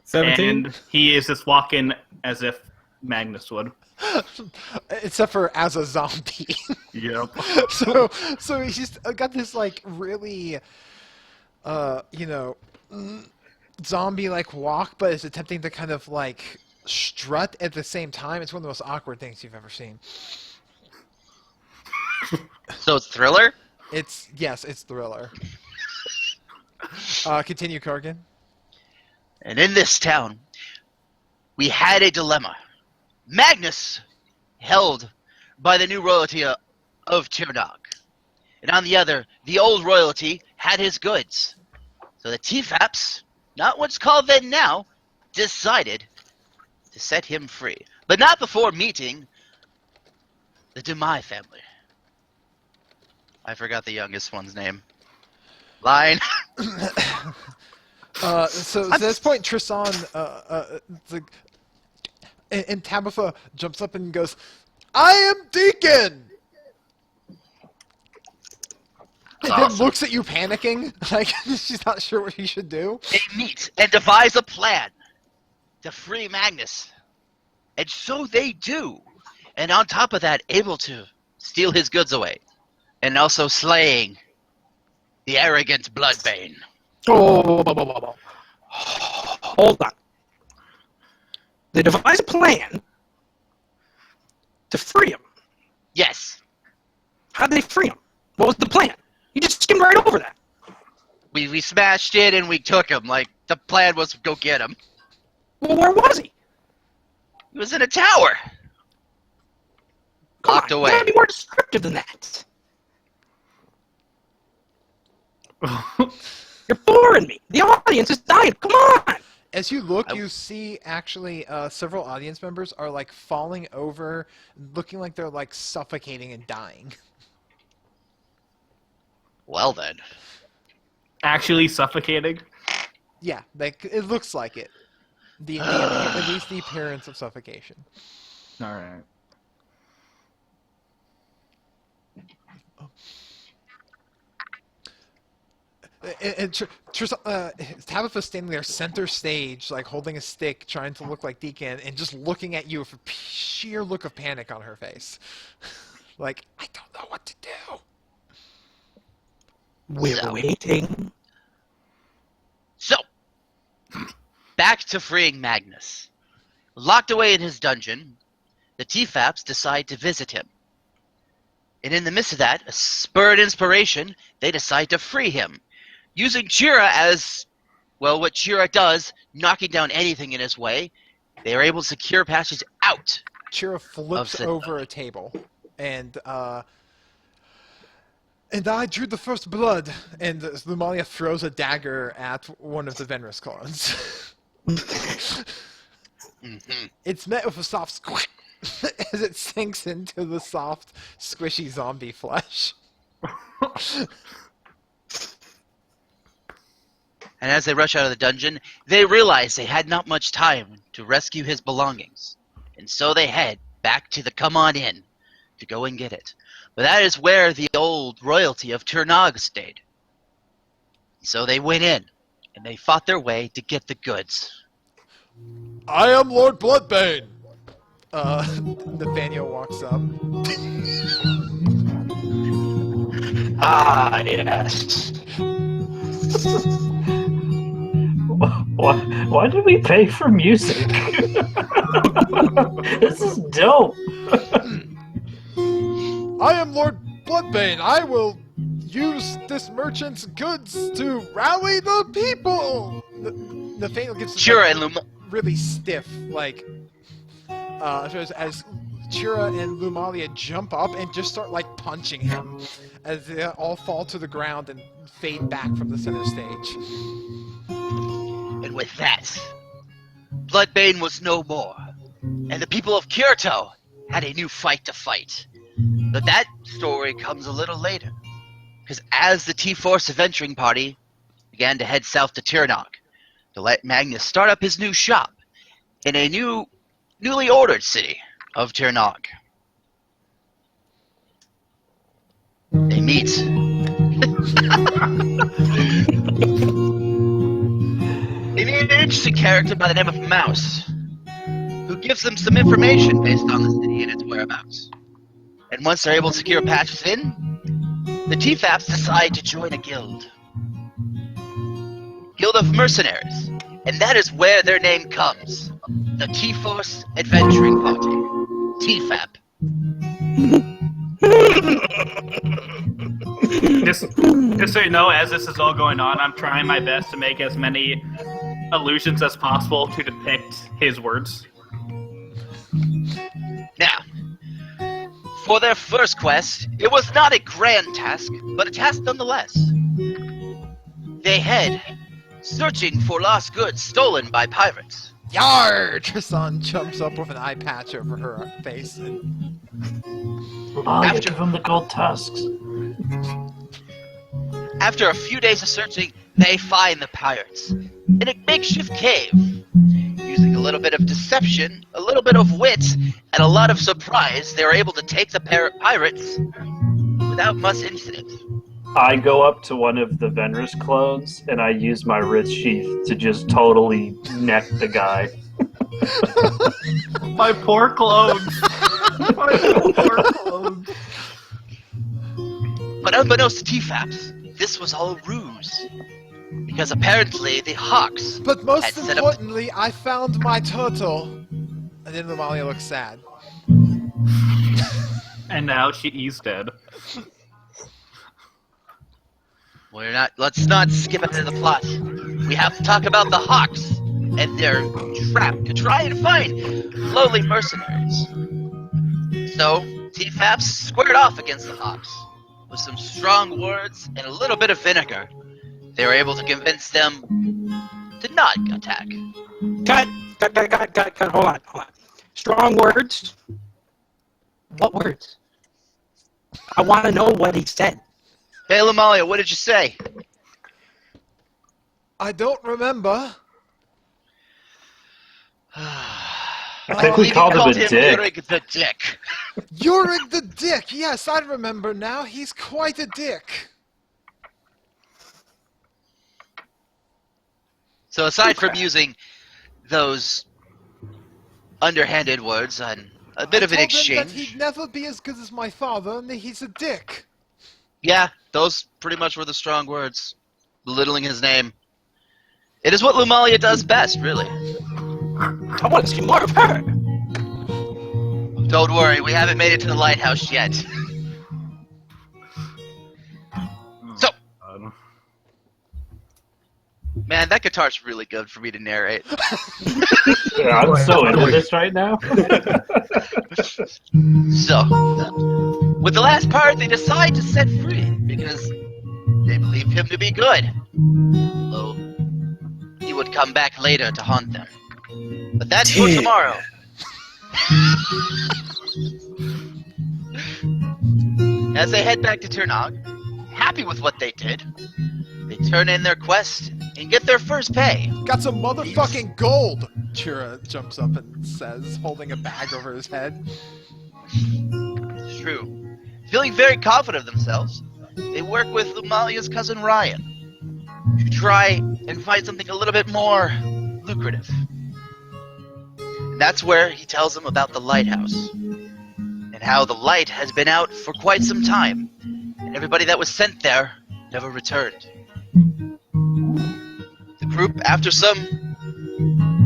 17? And he is just walking as if Magnus would. Except for as a zombie. Yep. so he's just got this like really zombie like walk, but is attempting to kind of like strut at the same time. It's one of the most awkward things you've ever seen. So it's Thriller? It's Thriller. Continue, Kargan. And in this town, we had a dilemma. Magnus, held by the new royalty of Tirnog. And on the other, the old royalty had his goods. So the TFAPs, not what's called then now, decided to set him free. But not before meeting the Demai family. I forgot the youngest one's name. Line. So at this point, Tristan, and Tabitha jumps up and goes, "I am Deacon!" And then looks at you panicking, like she's not sure what he should do. They meet and devise a plan to free Magnus. And so they do. And on top of that, able to steal his goods away. And also slaying the arrogant Bloodbane. Oh, hold on. They devised a plan to free him. Yes. How'd they free him? What was the plan? You just skimmed right over that. We smashed it and we took him. Like, the plan was to go get him. Well, where was he? He was in a tower. Come Locked on, away. You gotta be more descriptive than that. You're boring me. The audience is dying. Come on. As you look, you see actually several audience members are like falling over, looking like they're like suffocating and dying. Well then. Actually suffocating. Yeah, like it looks like it. At least the appearance of suffocation. All right. And Tabitha's standing there center stage, like holding a stick, trying to look like Deacon, and just looking at you with a sheer look of panic on her face. Like, I don't know what to do. We're waiting. So, back to freeing Magnus. Locked away in his dungeon, the TFAPs decide to visit him. And in the midst of that, a spurred inspiration, they decide to free him. Using Chira as, well, what Chira does, knocking down anything in his way, they are able to secure passage out. Chira flips over a table, and I drew the first blood, and Lumalia throws a dagger at one of the Venrus clones. It's met with a soft squish as it sinks into the soft, squishy zombie flesh. And as they rush out of the dungeon, they realize they had not much time to rescue his belongings. And so they head back to the Come On Inn to go and get it. But that is where the old royalty of Turnog stayed. So they went in, and they fought their way to get the goods. I am Lord Bloodbane. Nathaniel walks up. Ah, yes. Why did we pay for music? This is dope. I am Lord Bloodbane. I will use this merchant's goods to rally the people. Nathaniel gives this Chira and Luma. really stiff, like, as Chira and Lumalia jump up and just start like punching him, as they all fall to the ground and fade back from the center stage. And with that, Bloodbane was no more, and the people of Kyoto had a new fight to fight. But that story comes a little later, because as the T-Force adventuring party began to head south to Tirnog, to let Magnus start up his new shop in a newly ordered city of Tirnog. They meet. They meet an interesting character by the name of Mouse, who gives them some information based on the city and its whereabouts. And once they're able to secure patches in, the T-Faps decide to join a guild. Guild of Mercenaries. And that is where their name comes. The T-Force Adventuring Party. T-Fap. Just so you know, as this is all going on, I'm trying my best to make as many allusions as possible to depict his words. Now, for their first quest, it was not a grand task, but a task nonetheless. They head searching for lost goods stolen by pirates. Yar! Tristan jumps up with an eye patch over her face. And... Give him the gold tusks. After a few days of searching, they find the pirates in a makeshift cave. Using a little bit of deception, a little bit of wit, and a lot of surprise, they were able to take the pirates without much incident. I go up to one of the Venrus clones and I use my wrist sheath to just totally neck the guy. My poor clones. My poor clones. But unbeknownst to T-Faps, this was all a ruse. Because apparently the Hawks But most had set up... importantly, I found my turtle. And then Lumalia looks sad. And now she's dead. Let's not skip ahead of the plot. We have to talk about the Hawks and their trap to try and find lowly mercenaries. So, T-Faps squared off against the Hawks. With some strong words and a little bit of vinegar, they were able to convince them to not attack. Cut. Hold on. Strong words? What words? I want to know what he said. Hey, Lumalia, what did you say? I don't remember. I think we called him a dick. Yurik the Dick. Yurik the Dick! Yes, I remember now. He's quite a dick. So aside from using those underhanded words and a bit of an I told him exchange... that he'd never be as good as my father, and that he's a dick. Yeah, those pretty much were the strong words. Belittling his name. It is what Lumalia does best, really. I want to see more of her. Don't worry, we haven't made it to the lighthouse yet. So, man, that guitar's really good for me to narrate. Yeah, I'm so into this right now. So, with the last part, they decide to set free because they believe him to be good. Though he would come back later to haunt them. But that's for tomorrow. As they head back to Tirnog, happy with what they did, they turn in their quest and get their first pay. Got some motherfucking gold! Chira jumps up and says, holding a bag over his head. It's true. Feeling very confident of themselves, they work with Lumalia's cousin Ryan to try and find something a little bit more lucrative. And that's where he tells them about the lighthouse, and how the light has been out for quite some time, and everybody that was sent there never returned. The group, after some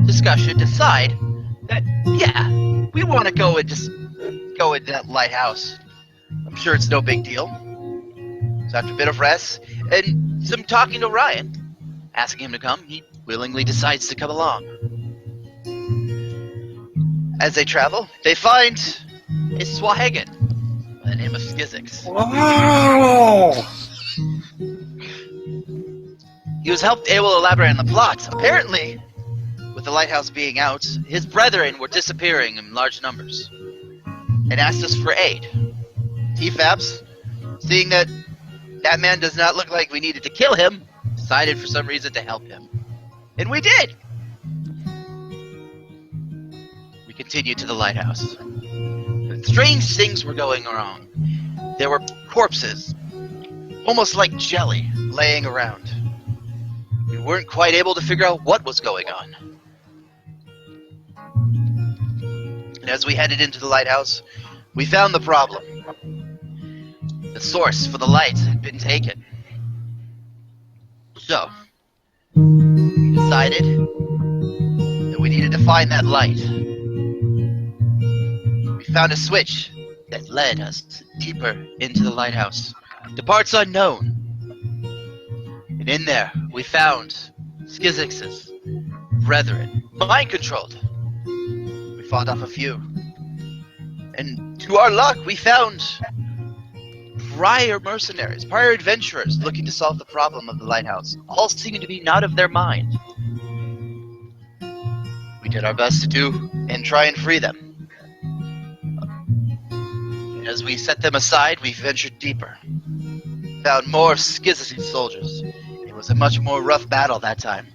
discussion, decide that, yeah, we want to go and just go into that lighthouse. I'm sure it's no big deal. So after a bit of rest and some talking to Ryan, asking him to come, he willingly decides to come along. As they travel, they find a Swahagan by the name of Skizix. Wow! He was able to elaborate on the plot. Apparently, with the lighthouse being out, his brethren were disappearing in large numbers, and asked us for aid. TFabs, seeing that that man does not look like we needed to kill him, decided for some reason to help him. And we did! We continued to the lighthouse. But strange things were going wrong. There were corpses, almost like jelly, laying around. We weren't quite able to figure out what was going on. And as we headed into the lighthouse, we found the problem. The source for the light had been taken. So, we decided that we needed to find that light. We found a switch that led us deeper into the lighthouse, to parts unknown. And in there, we found Skizix's brethren, mind-controlled. We fought off a few. And to our luck, we found prior mercenaries, prior adventurers looking to solve the problem of the lighthouse, all seeming to be not of their mind. We did our best to do and try and free them. And as we set them aside, we ventured deeper. Found more Skizix soldiers. It was a much more rough battle that time.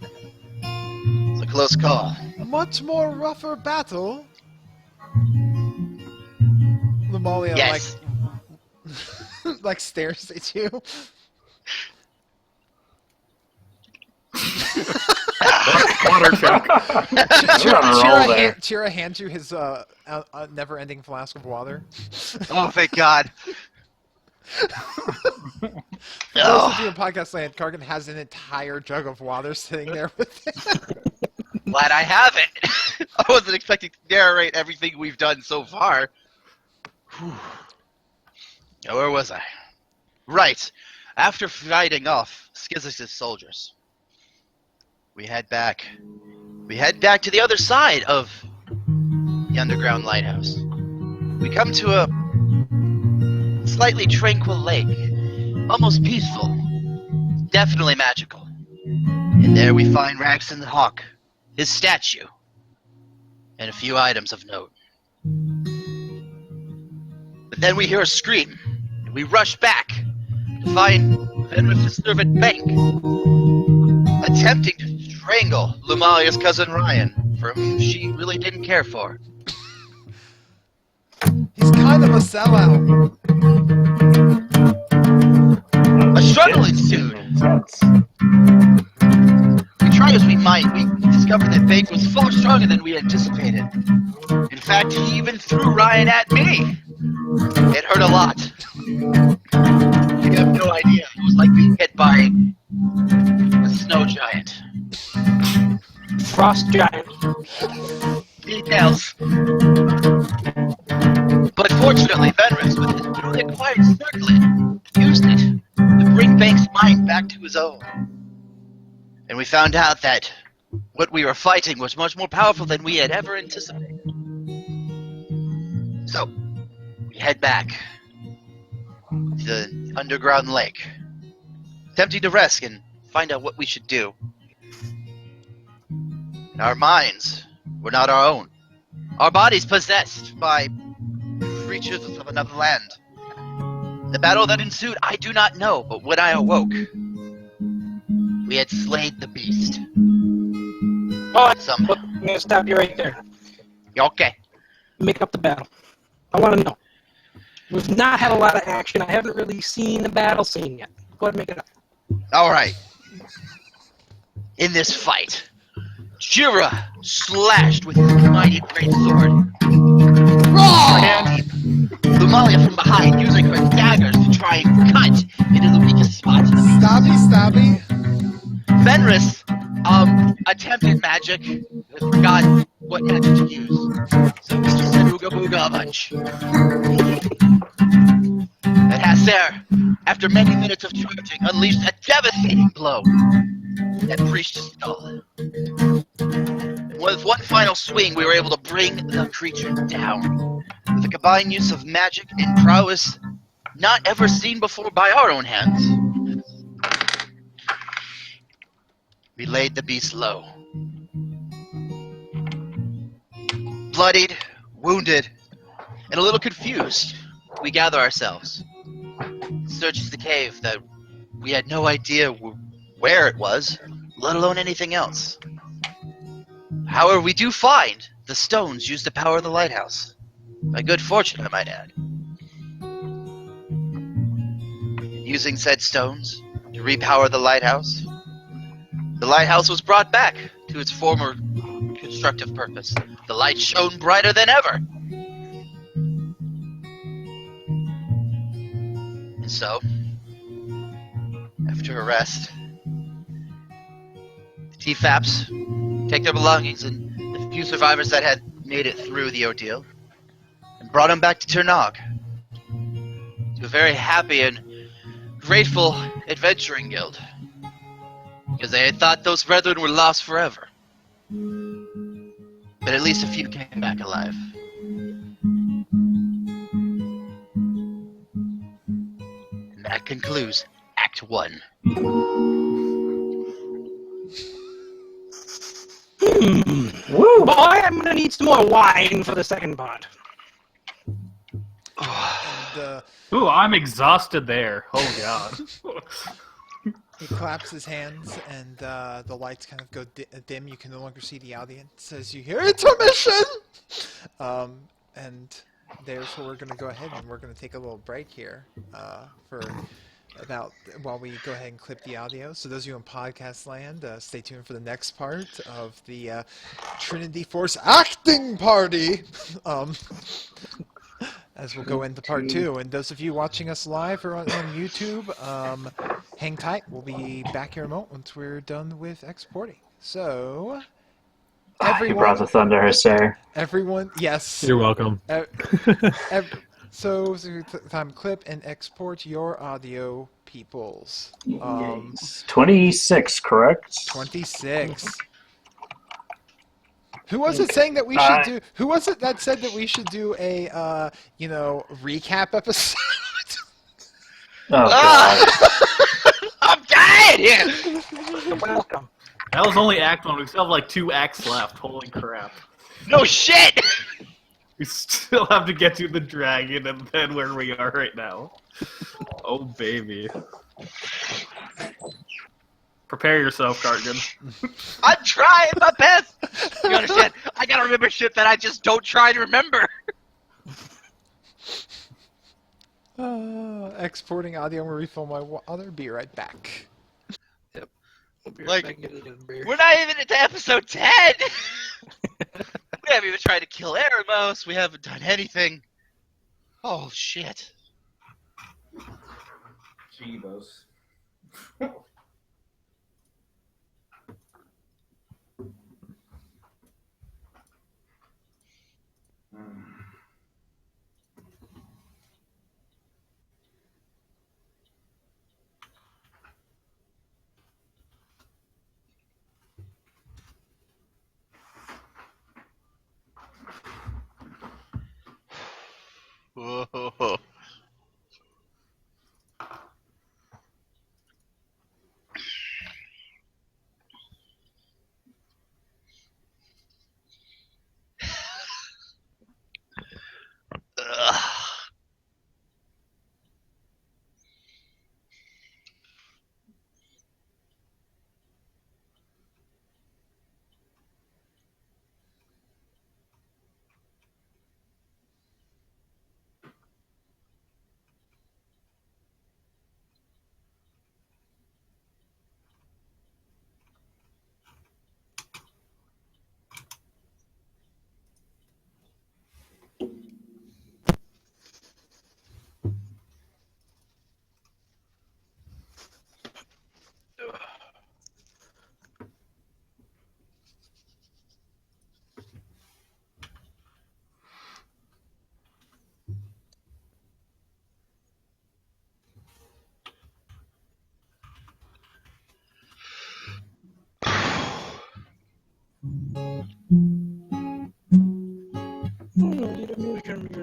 It was a close call. A much more rougher battle. Lamalia, Yes. like stares at you. Water choke. You're on a roll there. Chira hands you his never-ending flask of water. Oh, thank God. For those of you in podcast land, Kargan has an entire jug of water sitting there with him. Glad I have it. I wasn't expecting to narrate everything we've done so far. Now, where was I? Right. After fighting off Skizix's soldiers, we head back. We head back to the other side of the underground lighthouse. We come to a slightly tranquil lake, almost peaceful, definitely magical. And there we find Raxon the Hawk, his statue, and a few items of note. But then we hear a scream, and we rush back to find Fenris's servant Bank attempting to strangle Lumalia's cousin Ryan, for whom she really didn't care for. He's kind of a sellout. A struggle ensued. We tried as we might. We discovered that Bank was far stronger than we anticipated. In fact, he even threw Ryan at me. It hurt a lot. You have no idea. It was like being hit by a snow giant. Frost giant. Details. But fortunately, Fenris, with his newly acquired circlet, used it to bring Bank's mind back to his own. And we found out that what we were fighting was much more powerful than we had ever anticipated. So, we head back to the underground lake, attempting to rest and find out what we should do. And our minds were not our own. Our bodies possessed by creatures of another land. The battle that ensued, I do not know, but when I awoke, we had slayed the beast. Oh, Somehow. I'm gonna stop you right there. Okay. Make up the battle. I want to know. We've not had a lot of action. I haven't really seen the battle scene yet. Go ahead and make it up. Alright. In this fight, Jira slashed with his mighty greatsword. Raw! Lumalia from behind, using her daggers to try and cut into the weakest spots of the beast. Stabby. Fenris attempted magic, but forgot what magic to use. So he just said ooga booga a bunch. And Hasser, after many minutes of charging, unleashed a devastating blow that breached his skull. With one final swing, we were able to bring the creature down. With a combined use of magic and prowess not ever seen before by our own hands, we laid the beast low. Bloodied, wounded, and a little confused, we gather ourselves. Search the cave that we had no idea where it was, let alone anything else. However, we do find the stones used to power the lighthouse. By good fortune, I might add. Using said stones to repower the lighthouse was brought back to its former constructive purpose. The light shone brighter than ever. And so, after a rest, the TFAPs take their belongings and the few survivors that had made it through the ordeal and brought them back to Ternog, to a very happy and grateful adventuring guild, because they had thought those brethren were lost forever. But at least a few came back alive. And that concludes Act 1. Woo, boy, I'm gonna need some more wine for the second part. And Ooh, I'm exhausted there. Oh god. he claps his hands, and the lights kind of go dim. You can no longer see the audience as you hear intermission. And therefore, we're going to go ahead and we're going to take a little break here for while we go ahead and clip the audio. So those of you in podcast land, stay tuned for the next part of the Trinity Force acting party. As we'll go into part 2. And those of you watching us live or on YouTube, hang tight. We'll be back here in a moment once we're done with exporting. So, You brought the thunder, sir. everyone, yes. You're welcome. So time clip and export your audio, peoples. 26, correct? 26. Who was it saying that we should do? Who was it that said that we should do a recap episode? Oh god. I'm dying here! You're welcome. That was only Act 1. We still have like 2 acts left. Holy crap. No shit! We still have to get to the dragon and then where we are right now. Oh, baby. Prepare yourself, Cartman. I'm trying my best! You understand? I gotta remember shit that I just don't try to remember. Exporting audio and refill my water. Be right back. Yep. We'll be Like, right back getting a beer. We're not even into episode 10! We haven't even tried to kill Eremos. We haven't done anything. Oh, shit. Jeebus. Whoa.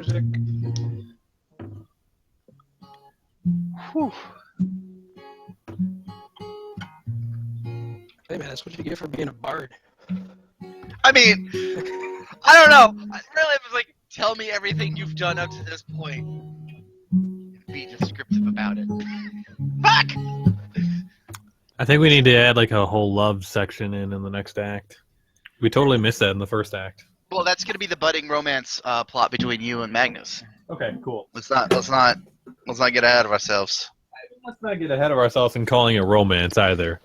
music. Whew. Hey man, that's what you get for being a bard. I mean, I don't know. I really was like, tell me everything you've done up to this point. Be descriptive about it. Fuck! I think we need to add like a whole love section in the next act. We totally missed that in the first act. Well, that's gonna be the budding romance plot between you and Magnus. Okay, cool. Let's not get ahead of ourselves. Let's not get ahead of ourselves in calling it romance either.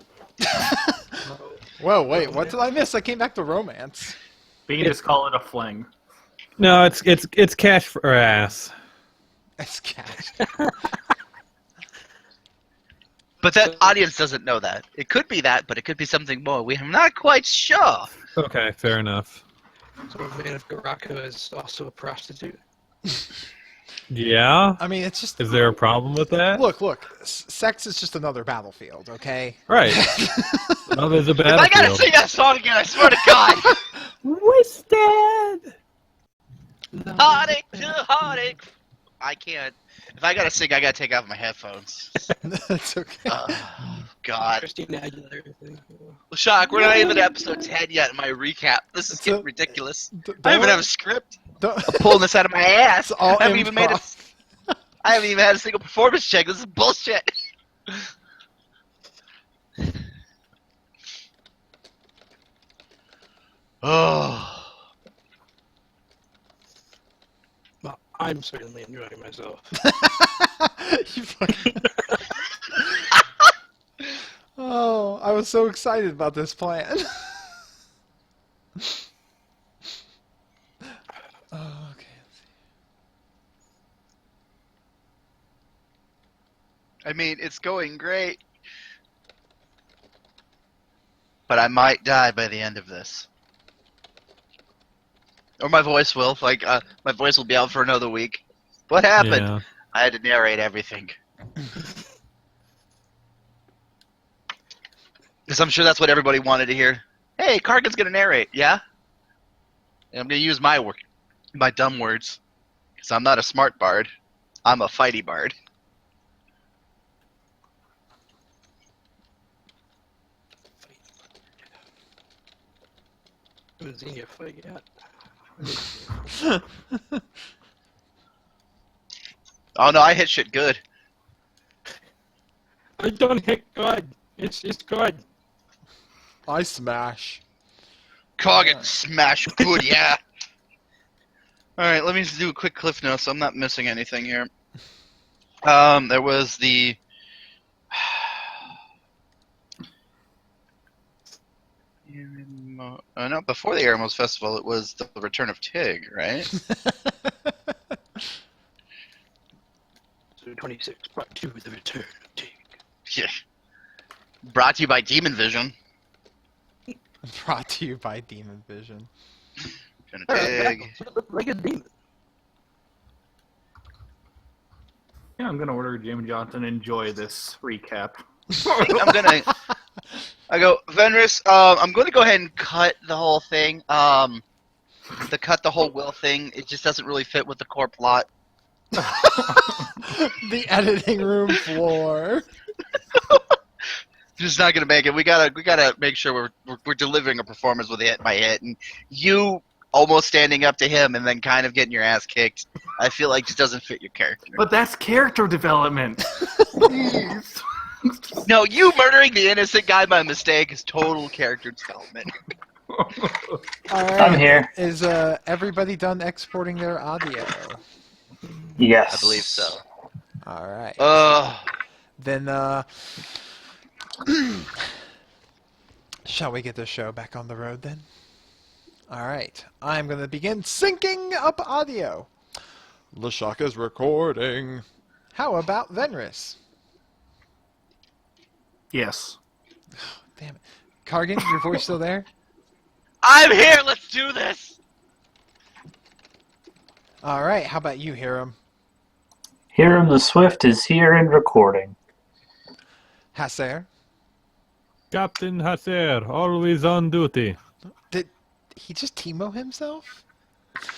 Whoa, wait, what did I miss? I came back to romance. We can just call it a fling. No, it's cash for ass. It's cash. But that audience doesn't know that. It could be that, but it could be something more. We're not quite sure. Okay, fair enough. So man of Garaka is also a prostitute. Yeah? I mean, it's just... Is there a problem with that? Look, sex is just another battlefield, okay? Right. Love is a If I gotta battlefield. sing that song again, I swear to God. Wasted! Heartache to heartache. I can't. If I gotta sing, I gotta take off my headphones. It's okay. God. Christina Aguilera thing. Shock, we're not even at episode 10 yet in my recap. This is getting ridiculous. I don't even have a script. I'm pulling this out of my ass. It's all I haven't even made improv. I haven't even had a single performance check. This is bullshit. Oh. Well, I'm certainly enjoying myself. You fucking... Oh, I was so excited about this plan. Oh, okay. I mean, it's going great. But I might die by the end of this. Or my voice will. Like, my voice will be out for another week. What happened? Yeah. I had to narrate everything. Because I'm sure that's what everybody wanted to hear. Hey, Kargan's gonna narrate, yeah? And I'm gonna use my dumb words. Because I'm not a smart bard. I'm a fighty bard. I haven't seen you fight yet. Oh no, I hit shit good. I don't hit good. It's good. I smash. Kargan smash good, yeah. Alright, let me just do a quick cliff note so I'm not missing anything here. There was the... no, before the Eremos Festival, it was the Return of Tig, right? So 26 part 2, the return of Tig. Yeah. Brought to you by Demon Vision. Brought to you by Demon Vision. Return of Tig. Like a demon. Yeah, I'm gonna order Jim Johnson. Enjoy this recap. I go, Venris, I'm gonna go ahead and cut the whole thing. The whole will thing, it just doesn't really fit with the core plot. The editing room floor. Just not gonna make it. We gotta make sure we're delivering a performance with hit by hit, and you almost standing up to him and then kind of getting your ass kicked. I feel like just doesn't fit your character. But that's character development. Jeez. No, you murdering the innocent guy by mistake is total character development. All right. I'm here. Is everybody done exporting their audio? Yes. I believe so. All right. Then shall we get this show back on the road then? All right. I'm going to begin syncing up audio. Lashak is recording. How about Venris? Yes. Damn it. Kargan, your voice still there? I'm here. Let's do this. All right. How about you, Hiram? Hiram the Swift is here and recording. Hasser? Captain Hasser, always on duty. Did he just Teemo himself?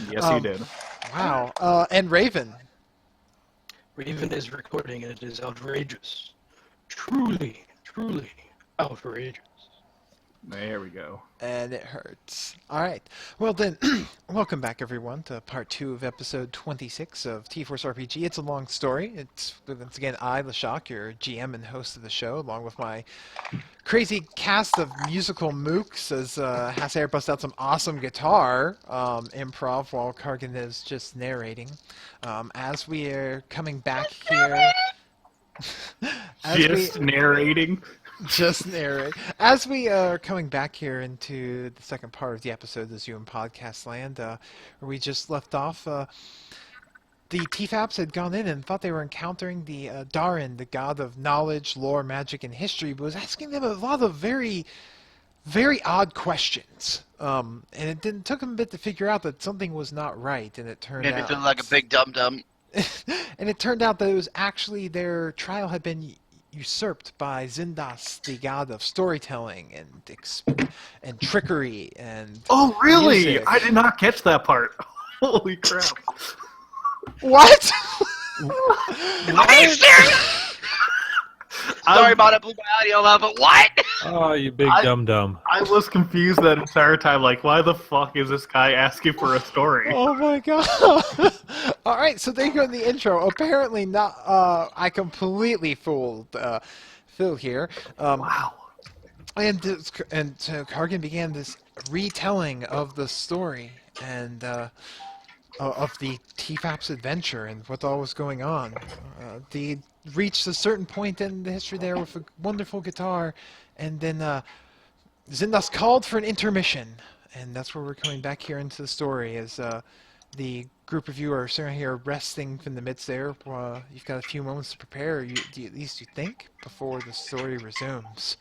Yes, you did. Wow. And Raven. Raven is recording, and it is outrageous. Truly, truly outrageous. There we go. And it hurts. All right. Well, then, welcome back, everyone, to part 2 of episode 26 of TForce RPG. It's a long story. It's, once again, I, LaShock, your GM and host of the show, along with my crazy cast of musical mooks, as Hassair busts out some awesome guitar improv while Kargan is just narrating. As we are coming back here... Narrating. Just narrate. As we are coming back here into the second part of the episode, as you in podcast land, where we just left off, the TFAPs had gone in and thought they were encountering the Darin, the god of knowledge, lore, magic, and history, but was asking them a lot of very, very odd questions. And it took them a bit to figure out that something was not right, and it turned Made me out... feel like a big dum-dum. And it turned out that it was actually their trial had been usurped by Zindas, the god of storytelling and trickery and Oh, really? music. I did not catch that part. Holy crap. What? Are you serious? Sorry about it, blew my audio out, but what? Oh, you big dum-dum. I was confused that entire time. Like, why the fuck is this guy asking for a story? Oh my god. Alright, so there you go in the intro. Apparently not, I completely fooled Phil here. Wow. And so Kargan began this retelling of the story and of the TFAP's adventure and what all was going on. They reached a certain point in the history there with a wonderful guitar, and then Zindas called for an intermission, and that's where we're coming back here into the story as the group of you are sitting here resting in the midst there. You've got a few moments to prepare, at least you think, before the story resumes.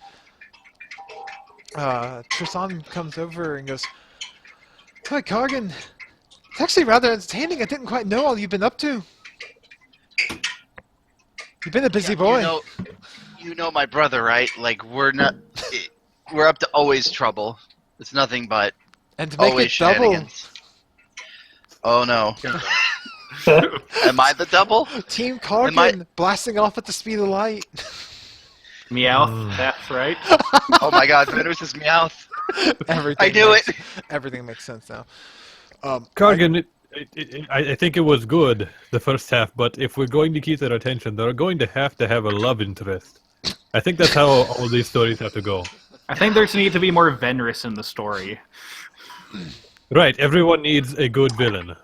Tristan comes over and goes, "Hi, Kargan. It's actually rather entertaining. I didn't quite know all you've been up to. You've been a busy boy." You know my brother, right? Like, we're up to always trouble. It's nothing but And to make always it double, shenanigans. Oh no. Am I the double? Team Am I- Kargan blasting off at the speed of light. Meowth, that's right. Oh my god, Venus' Meowth. Everything I knew makes, it. Everything makes sense now. Kargan, I think it was good, the first half, but if we're going to keep their attention, they're going to have a love interest. I think that's how all these stories have to go. I think there's need to be more Venrus in the story. Right, everyone needs a good villain.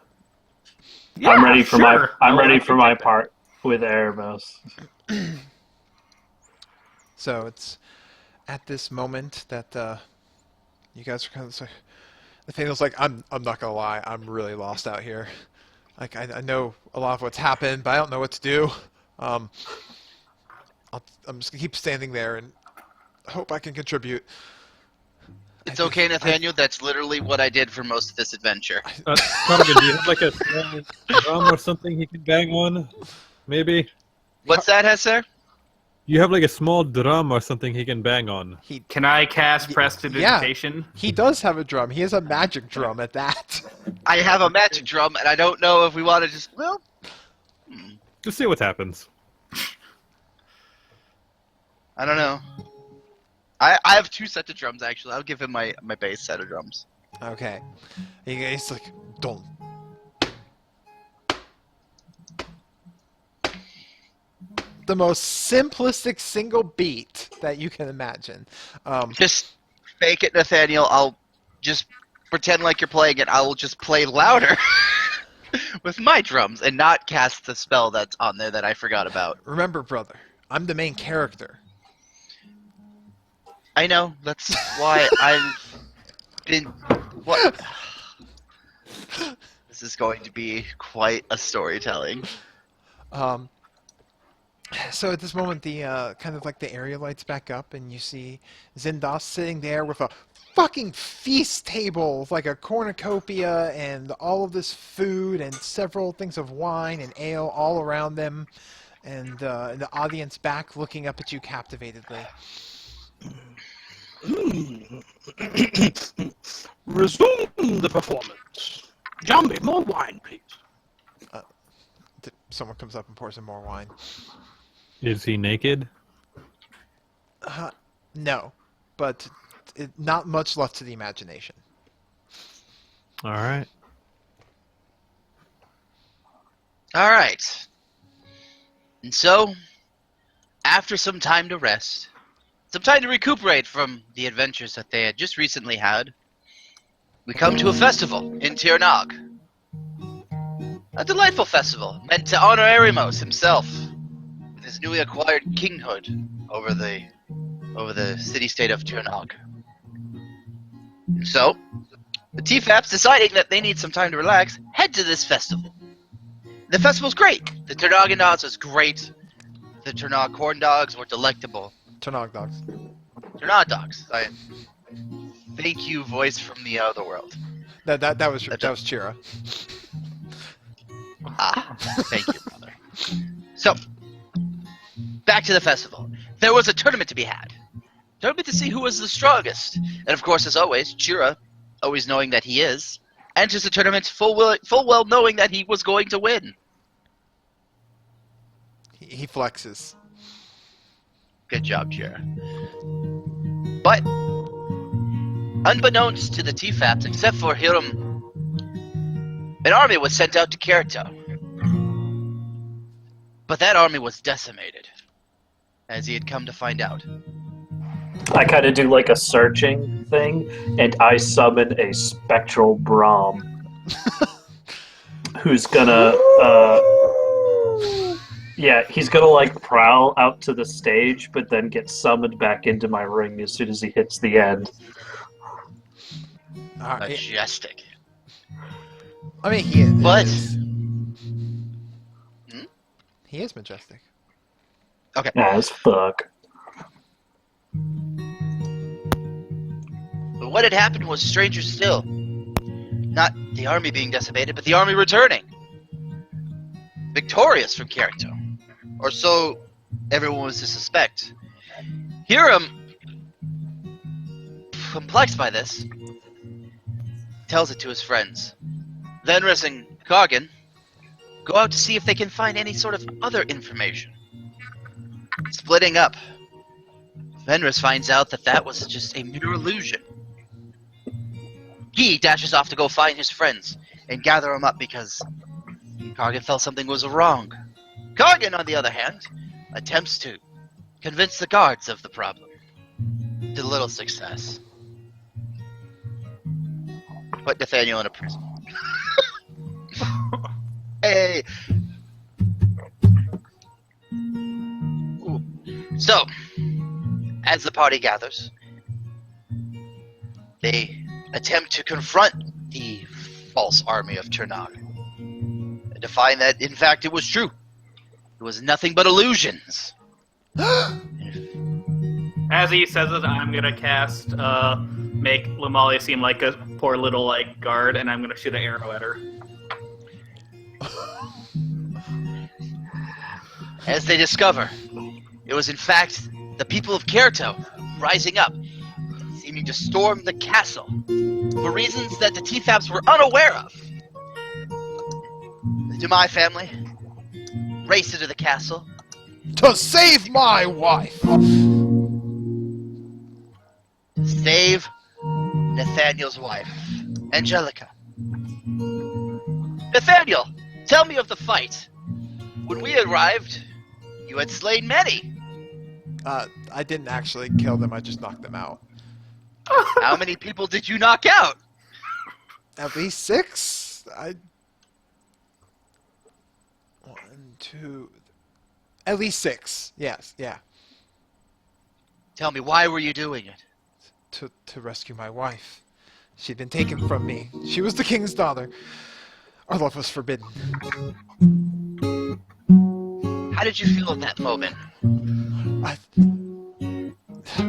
Yeah, I'm ready for sure. I'm ready for my part with Erebos. So it's at this moment that you guys are kind of like, Nathaniel's like, I'm not gonna lie, I'm really lost out here. Like I know a lot of what's happened, but I don't know what to do. I'm just gonna keep standing there and hope I can contribute. It's okay, Nathaniel. That's literally what I did for most of this adventure. Kargan, do you have like a small drum or something he can bang on? Maybe? What's that, Hesser? You have like a small drum or something he can bang on. Can I cast Prestidigitation? He does have a drum. He has a magic drum at that. I have a magic drum, and I don't know if we want to just... Well... Just see what happens. I don't know. I have 2 sets of drums, actually. I'll give him my bass set of drums. Okay. He's like, don't. The most simplistic single beat that you can imagine. Just fake it, Nathaniel. I'll just pretend like you're playing it. I will just play louder with my drums and not cast the spell that's on there that I forgot about. Remember, brother, I'm the main character. I know. That's why I've been... What? This is going to be quite a storytelling. So at this moment, the kind of like the area lights back up, and you see Zindas sitting there with a fucking feast table, with like a cornucopia and all of this food and several things of wine and ale all around them, and the audience back looking up at you captivatedly. Resume the performance. Jambi, more wine, please. Someone comes up and pours him more wine. Is he naked? No, but not much left to the imagination. All right. All right. And so, after some time to rest, some time to recuperate from the adventures that they had just recently had, we come to a festival in Tirnog. A delightful festival meant to honor Erimos himself with his newly acquired kinghood over the city-state of Tirnog. So, the TFAPs deciding that they need some time to relax, head to this festival. The festival's great. The Tirnogan dogs was great. The Tirnog corn dogs were delectable. Turnog dogs. Tirnog dogs. Thank you, voice from the other world. That was Chira. Thank you, brother. So, back to the festival. There was a tournament to be had. Tournament to see who was the strongest. And of course, as always, Chira, always knowing that he is, enters the tournament full well knowing that he was going to win. He flexes. Good job, Chira. But, unbeknownst to the TFAPs, except for Hiram, an army was sent out to Kyoto. But that army was decimated, as he had come to find out. I kind of do like a searching thing, and I summon a spectral Brahm, who's gonna, he's gonna like prowl out to the stage, but then get summoned back into my ring as soon as he hits the end. Majestic. I mean, he is. But- He is majestic. Okay. As fuck. But what had happened was stranger still. Not the army being decimated, but the army returning. Victorious from Kyoto. Or so everyone was to suspect. Hiram, perplexed by this, tells it to his friends. Venris and Coggin go out to see if they can find any sort of other information. Splitting up, Venris finds out that was just a mere illusion. He dashes off to go find his friends and gather them up because Coggin felt something was wrong. Coggin, on the other hand, attempts to convince the guards of the problem. To little success. Put Nathaniel in a prison. Hey! Ooh. So, as the party gathers, they attempt to confront the false army of Tirnog and to find that, in fact, it was true. It was nothing but illusions. As he says it, I'm gonna cast make Lumalia seem like a poor little guard, and I'm gonna shoot an arrow at her. As they discover, it was in fact the people of Kyoto rising up, seeming to storm the castle for reasons that the TFAPs were unaware of. The Dumai family raced into the castle To save my wife! save Nathaniel's wife, Angelica. Nathaniel, tell me of the fight. When we arrived, you had slain many. I didn't actually kill them, I just knocked them out. How many people did you knock out? At least 6? 1, 2... At least 6. Yes, yeah. Tell me, why were you doing it? To rescue my wife. She'd been taken from me. She was the king's daughter. Our love was forbidden. How did you feel at that moment?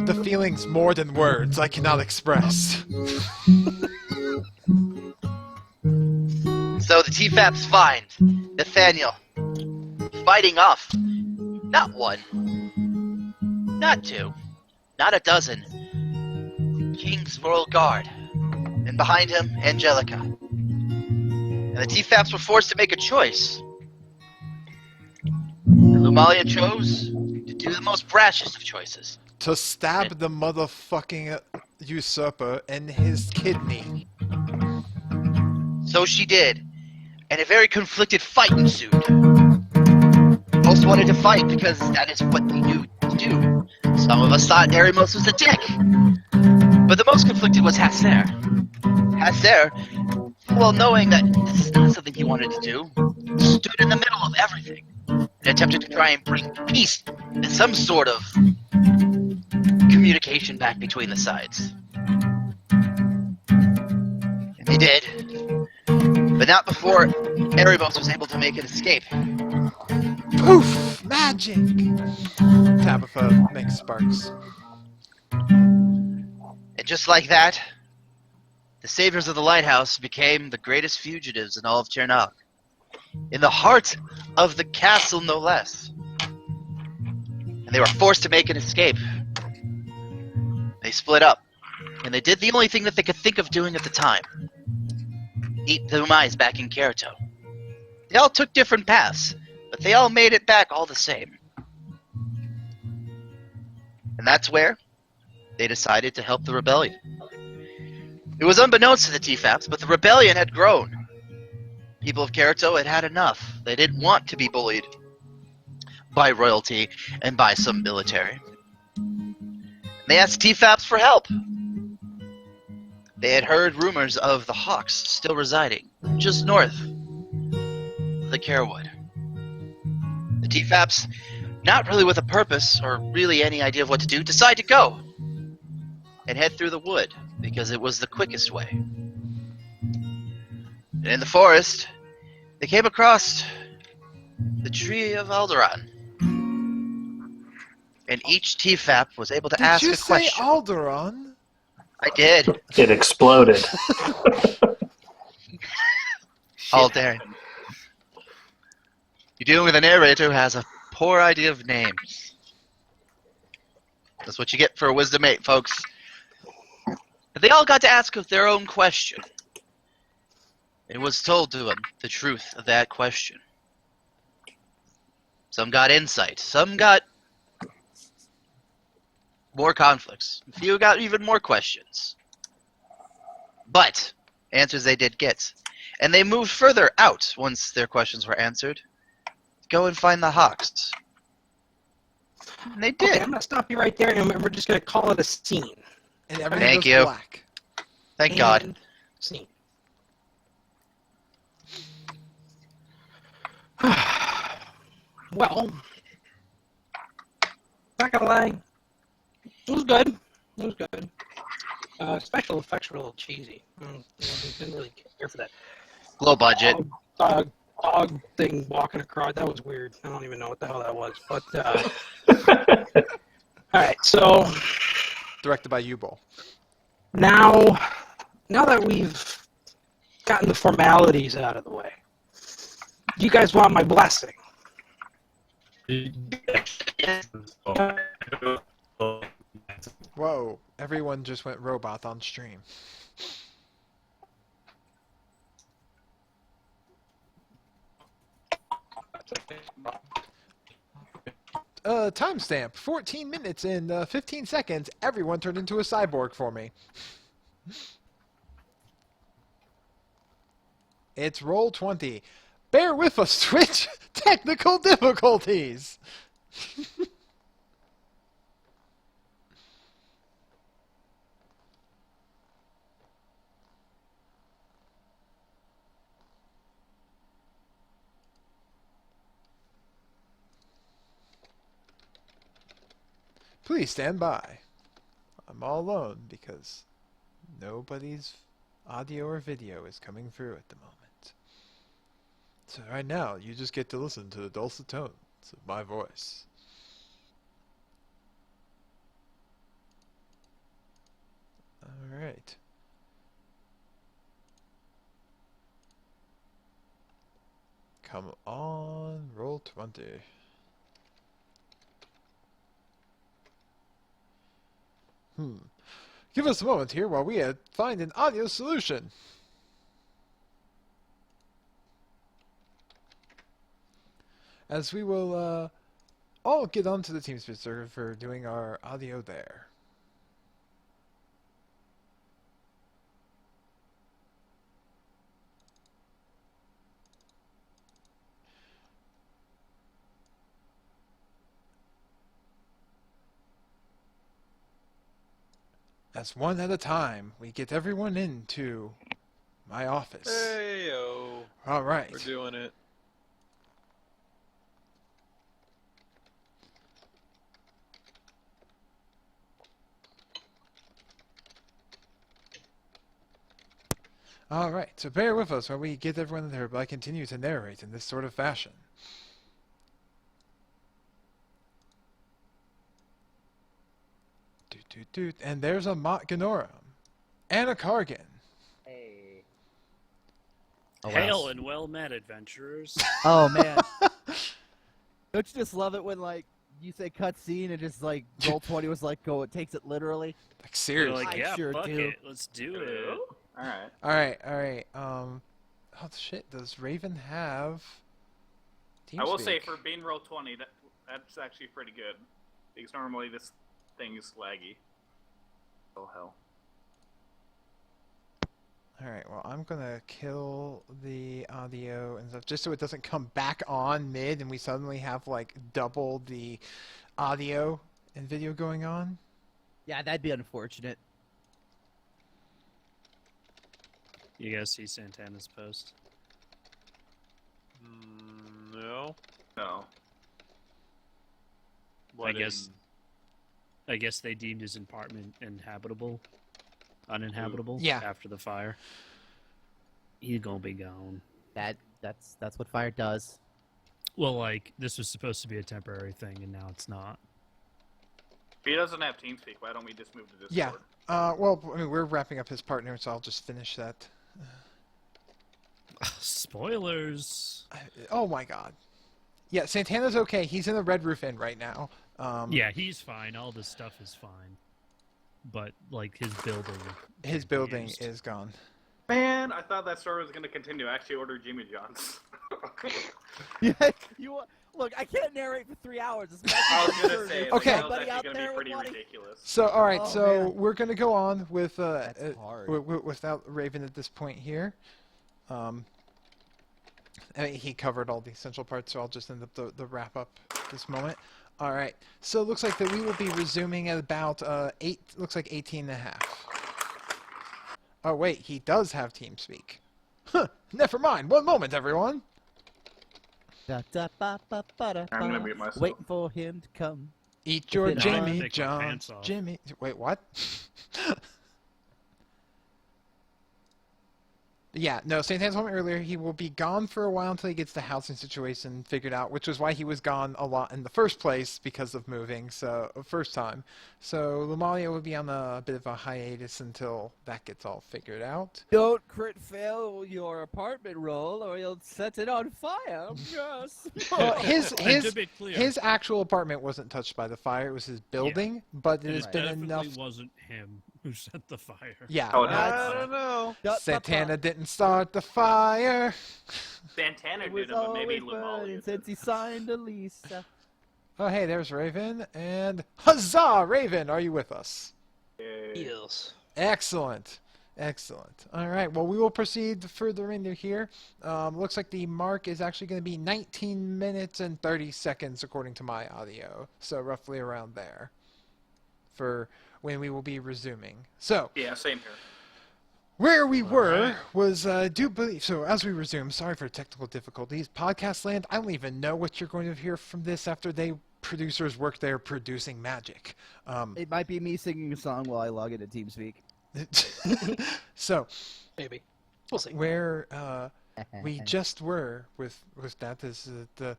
The feelings more than words I cannot express. So the TFAPs find Nathaniel fighting off not 1, not 2, not a dozen King's Royal Guard, and behind him, Angelica. And the TFAPs were forced to make a choice. And Lumalia chose to do the most brashest of choices. To stab the motherfucking usurper in his kidney. So she did, and a very conflicted fight ensued. Most wanted to fight because that is what they knew to do. Some of us thought Erimos was a dick. But the most conflicted was Hasser. Hasser, well knowing that this is not something he wanted to do, stood in the middle of everything and attempted to try and bring peace and some sort of communication back between the sides. And he did. But not before Erebos was able to make an escape. Poof! Magic! Tabitha makes sparks. And just like that, the saviors of the lighthouse became the greatest fugitives in all of Chernog. In the heart of the castle, no less. And they were forced to make an escape. They split up. And they did the only thing that they could think of doing at the time. Eat the Umais back in Kerato. They all took different paths, but they all made it back all the same. And that's where they decided to help the rebellion. It was unbeknownst to the TFAPs, but the rebellion had grown. People of Kerato had had enough. They didn't want to be bullied by royalty and by some military. They asked TFAPs for help. They had heard rumors of the Hawks still residing just north of the Carewood. The TFAPs, not really with a purpose or really any idea of what to do, decide to go and head through the wood because it was the quickest way. And in the forest, they came across the tree of Alderaan. And each TFAP was able to ask a question. Did you say Alderaan? I did. It exploded. Alderaan. You're dealing with a narrator who has a poor idea of names. That's what you get for a Wisdom 8, folks. But they all got to ask of their own question. It was told to them the truth of that question. Some got insight. Some got more conflicts. A few got even more questions. But answers they did get. And they moved further out once their questions were answered. Go and find the Hawks. And they did. Okay, I'm going to stop you right there, and we're just going to call it a scene. And everything Thank goes you. black. Thank God. And scene. Well, not gonna lie, it was good. It was good. Special effects were a little cheesy. Didn't really care for that. Low budget. Dog thing walking across. That was weird. I don't even know what the hell that was. But all right. So Directed by U-Bowl. now that we've gotten the formalities out of the way, do you guys want my blessing? Whoa, everyone just went robot on stream. Timestamp, 14 minutes and 15 seconds, everyone turned into a cyborg for me. It's roll 20. Bear with us, Twitch! Technical difficulties! Please stand by. I'm all alone because nobody's audio or video is coming through at the moment. So right now, you just get to listen to the dulcet tones of my voice. Alright. Come on, roll 20. Give us a moment here while we find an audio solution. as we will all get onto the TeamSpeak server for doing our audio there. As one at a time, we get everyone into my office. Hey yo. All right. We're doing it. All right. So bear with us while we get everyone in there, but I continue to narrate in this sort of fashion. And there's a Mott Ganorum. And a Kargan. Hey. Hail and well met, adventurers. Oh man. Don't you just love it when like you say cutscene and just like Roll20 was like go it takes it literally? Like You're seriously. like, I yeah, sure fuck do. it, let's do it. Alright. Alright. Oh shit, does Raven have TeamSpeak? I will say, for being Roll20, that's actually pretty good. Because normally this thing is laggy. Oh, hell. Alright, well, I'm gonna kill the audio and stuff just so it doesn't come back on mid and we suddenly have like double the audio and video going on. Yeah, that'd be unfortunate. You guys see Santana's post? No. No. What I guess they deemed his apartment uninhabitable Yeah. after the fire. He's gonna be gone. That's what fire does. Well, like, this was supposed to be a temporary thing, and now it's not. If he doesn't have TeamSpeak, why don't we just move to Discord? Yeah. Well, I mean, we're wrapping up his partner, so I'll just finish that. Spoilers! Oh my god. Yeah, Santana's okay. He's in the Red Roof Inn right now. Yeah, he's fine. All this stuff is fine. But, like, his building... His building used. is gone. Man, I thought that story was going to continue. I actually ordered Jimmy John's. Yeah, look, I can't narrate for 3 hours. As much as I was I'm going to sure say, there's Okay. that was somebody actually out going to there be pretty wanting- ridiculous. So, alright, Oh, so man. we're gonna go on with, That's hard. without Raven at this point here. I mean, he covered all the essential parts, so I'll just end up the wrap up at this moment. All right, so it looks like that we will be resuming at about 18 and a half. Oh wait, he does have TeamSpeak. Huh, never mind. One moment, everyone. I'm going to mute myself. Waiting for him to come. Eat your If it Jimmy Take my John. pants off. Jimmy. Wait, what? Yeah, no, Santana told me earlier he will be gone for a while until he gets the housing situation figured out, which was why he was gone a lot in the first place because of moving, so first time. So Lumalia will be on a bit of a hiatus until that gets all figured out. Don't crit fail your apartment roll, or you'll set it on fire. Yes. Well, And to be clear, his actual apartment wasn't touched by the fire, it was his building, but it has it been definitely enough... wasn't him who set the fire. Yeah, Oh, no. I don't know. Santana didn't start the fire. Santana It was did it, but maybe always burning Lumalia since did. he signed a lease. Oh, hey, there's Raven, and huzzah, Raven, are you with us? Yes. Excellent. Excellent. All right, well, we will proceed further into here. Looks like the mark is actually going to be 19 minutes and 30 seconds according to my audio, so roughly around there for when we will be resuming. So, Yeah, same here. where we were was, do believe, so as we resume, sorry for technical difficulties, Podcast Land, I don't even know what you're going to hear from this after producers work there producing magic. It might be me singing a song while I log into TeamSpeak. So, Maybe. We'll see. where we just were with that is the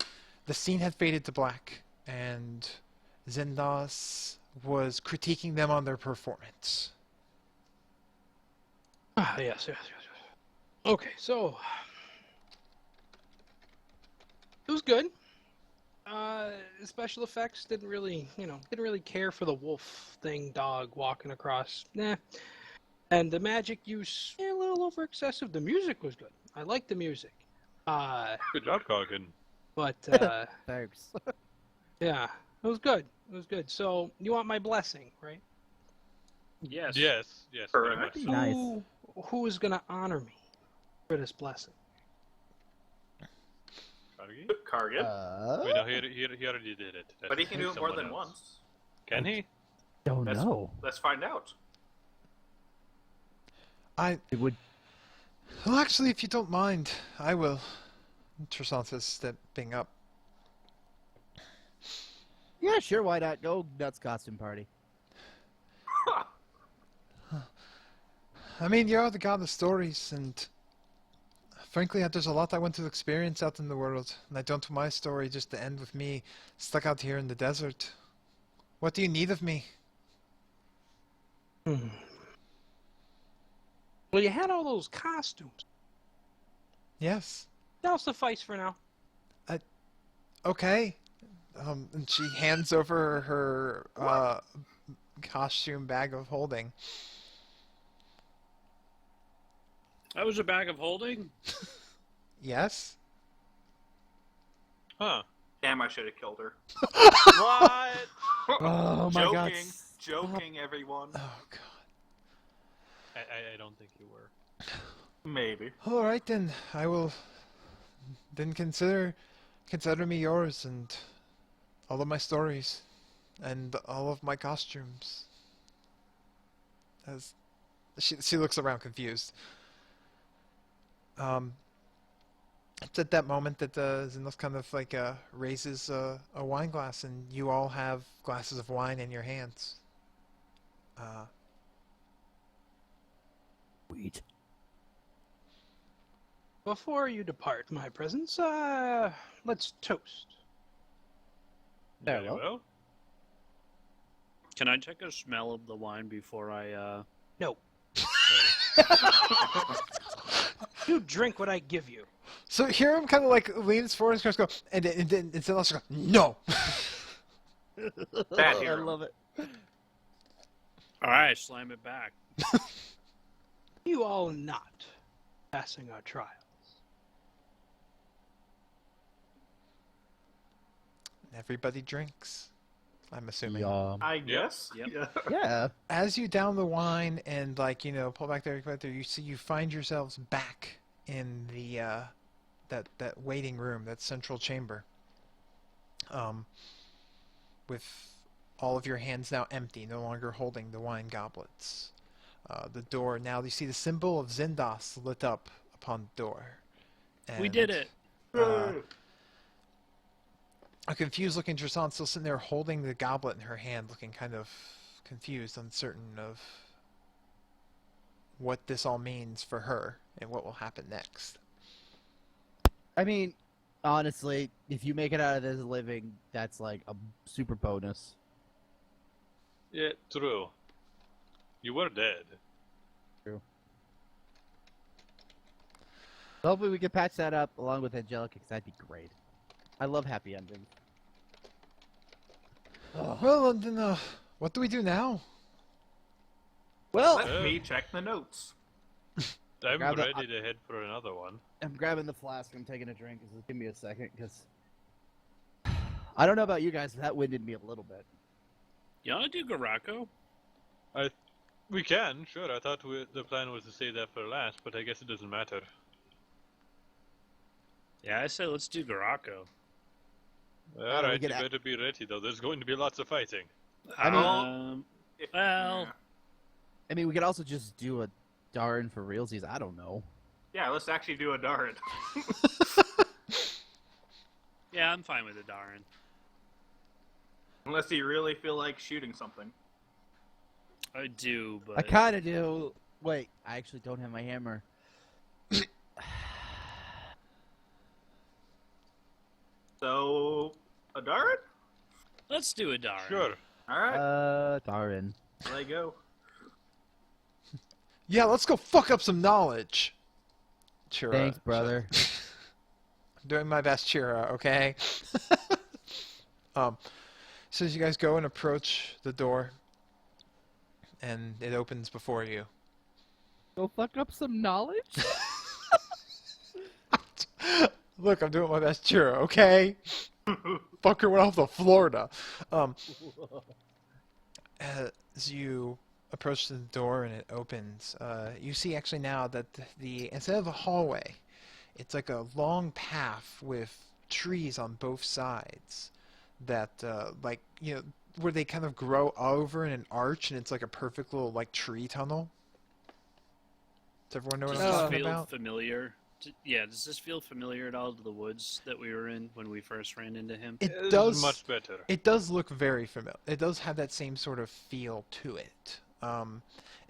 scene had faded to black, and Zendos was critiquing them on their performance. Ah, yes. Okay, so it was good. Special effects didn't really care for the wolf thing, dog walking across. Nah. And the magic use, a little over excessive. The music was good. I liked the music. Good job, Coggin. But Thanks. yeah, it was good. It was good. So you want my blessing, right? Yes. Yes, very Correct. much Be so. nice. Who is gonna honor me for this blessing? Cargi? Cargill. Wait, no, he already did it. But he can do it more than Someone else. once. Can he? Don't know. Let's find out. It would. Well, actually, if you don't mind, I will. Trisanta stepping up. Yeah, sure. Why not? Go nuts, costume party. I mean, you're the god of stories, and frankly, there's a lot I want to experience out in the world, and I don't want my story just to end with me stuck out here in the desert. What do you need of me? Well, you had all those costumes. Yes. That'll suffice for now. Okay. And she hands over her costume bag of holding. That was a bag of holding? Yes? Huh. Damn, I should have killed her. What? Oh my god. Joking, everyone. Oh, God. I don't think you were. Maybe. All right, then. I will then consider me yours and all of my stories and all of my costumes. As she looks around confused. It's at that moment that Zinnos kind of like raises a wine glass, and you all have glasses of wine in your hands. Sweet. Before you depart my presence, let's toast. There Very we go. well. Can I take a smell of the wine before I, No. You drink what I give you. So Hiram kind of like leans forward and goes, and then Zinnos goes, no. Bad I hero. love it. Alright, slam it back. You all not passing our trials. Everybody drinks. I'm assuming. Yum. I guess. Yep. Yeah. Yeah. As you down the wine and pull back there, you find yourselves back in the that waiting room, that central chamber. With all of your hands now empty, no longer holding the wine goblets. The door now, you see the symbol of Zindos lit up upon the door. We And, did it! A confused looking Tristan still sitting there holding the goblet in her hand, looking kind of confused, uncertain of what this all means for her and what will happen next. I mean, honestly, if you make it out of this living, that's like a super bonus. Yeah, true. You were dead. Hopefully we can patch that up along with Angelica, because that'd be great. I love happy endings. Well, then, what do we do now? Well, Let me check the notes. I'm Grab the- ready to head for another one. I'm grabbing the flask. I'm taking a drink. Just give me a second, because I don't know about you guys, but that winded me a little bit. You wanna do Garako? We can, sure. I thought the plan was to save that for last, but I guess it doesn't matter. Yeah, I say let's do Garako. Alright, you get better be ready though. There's going to be lots of fighting. I mean- If- Well, I mean, we could also just do a Darn for realsies. I don't know. yeah, let's actually do a Darin. yeah, I'm fine with it, Darren. Unless you really feel like shooting something. I do, but I kind of do. Wait, I actually don't have my hammer. So, a Darin? let's do it, Darren. Sure. Alright, Darn. let it go. Yeah, let's go fuck up some knowledge. Chira. Thanks, brother. I'm doing my best, Chira, okay? So as you guys go and approach the door, and it opens before you. Go fuck up some knowledge? Look, I'm doing my best churro, okay? Fucker went off to Florida. As you approach the door and it opens, you see actually now that instead of a hallway, it's like a long path with trees on both sides that, where they kind of grow over in an arch, and it's like a perfect little, like, tree tunnel. Does everyone know what Does I'm this talking feel about? familiar? Yeah, does this feel familiar at all to the woods that we were in when we first ran into him? It It's does. much better. It does look very familiar. It does have that same sort of feel to it. And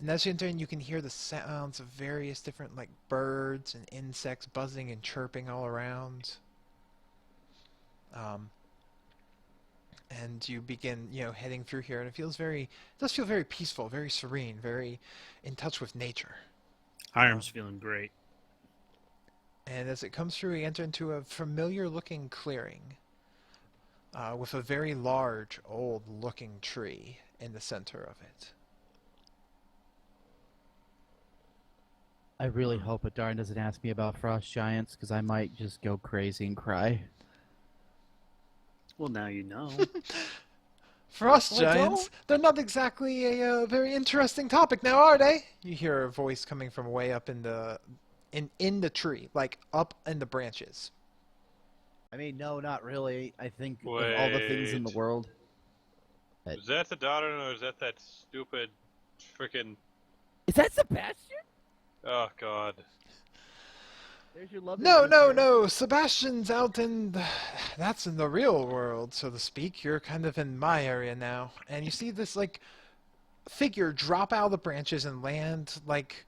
as you enter in, you can hear the sounds of various different like birds and insects buzzing and chirping all around. And you begin, heading through here, and it does feel very peaceful, very serene, very in touch with nature. Hiram's feeling great. And as it comes through, you enter into a familiar-looking clearing with a very large, old-looking tree in the center of it. I really hope Adarn doesn't ask me about frost giants, because I might just go crazy and cry. Well, now you know. Frost Well, giants? They're not exactly a very interesting topic now, are they? You hear a voice coming from way up in the tree, like up in the branches. I mean, no, not really. I think of all the things in the Wait. world. Is that the daughter or is that stupid freaking... Is that Sebastian? Oh, God. There's your love. No. Sebastian's out that's in the real world, so to speak. You're kind of in my area now. And you see this, like, figure drop out of the branches and land, like,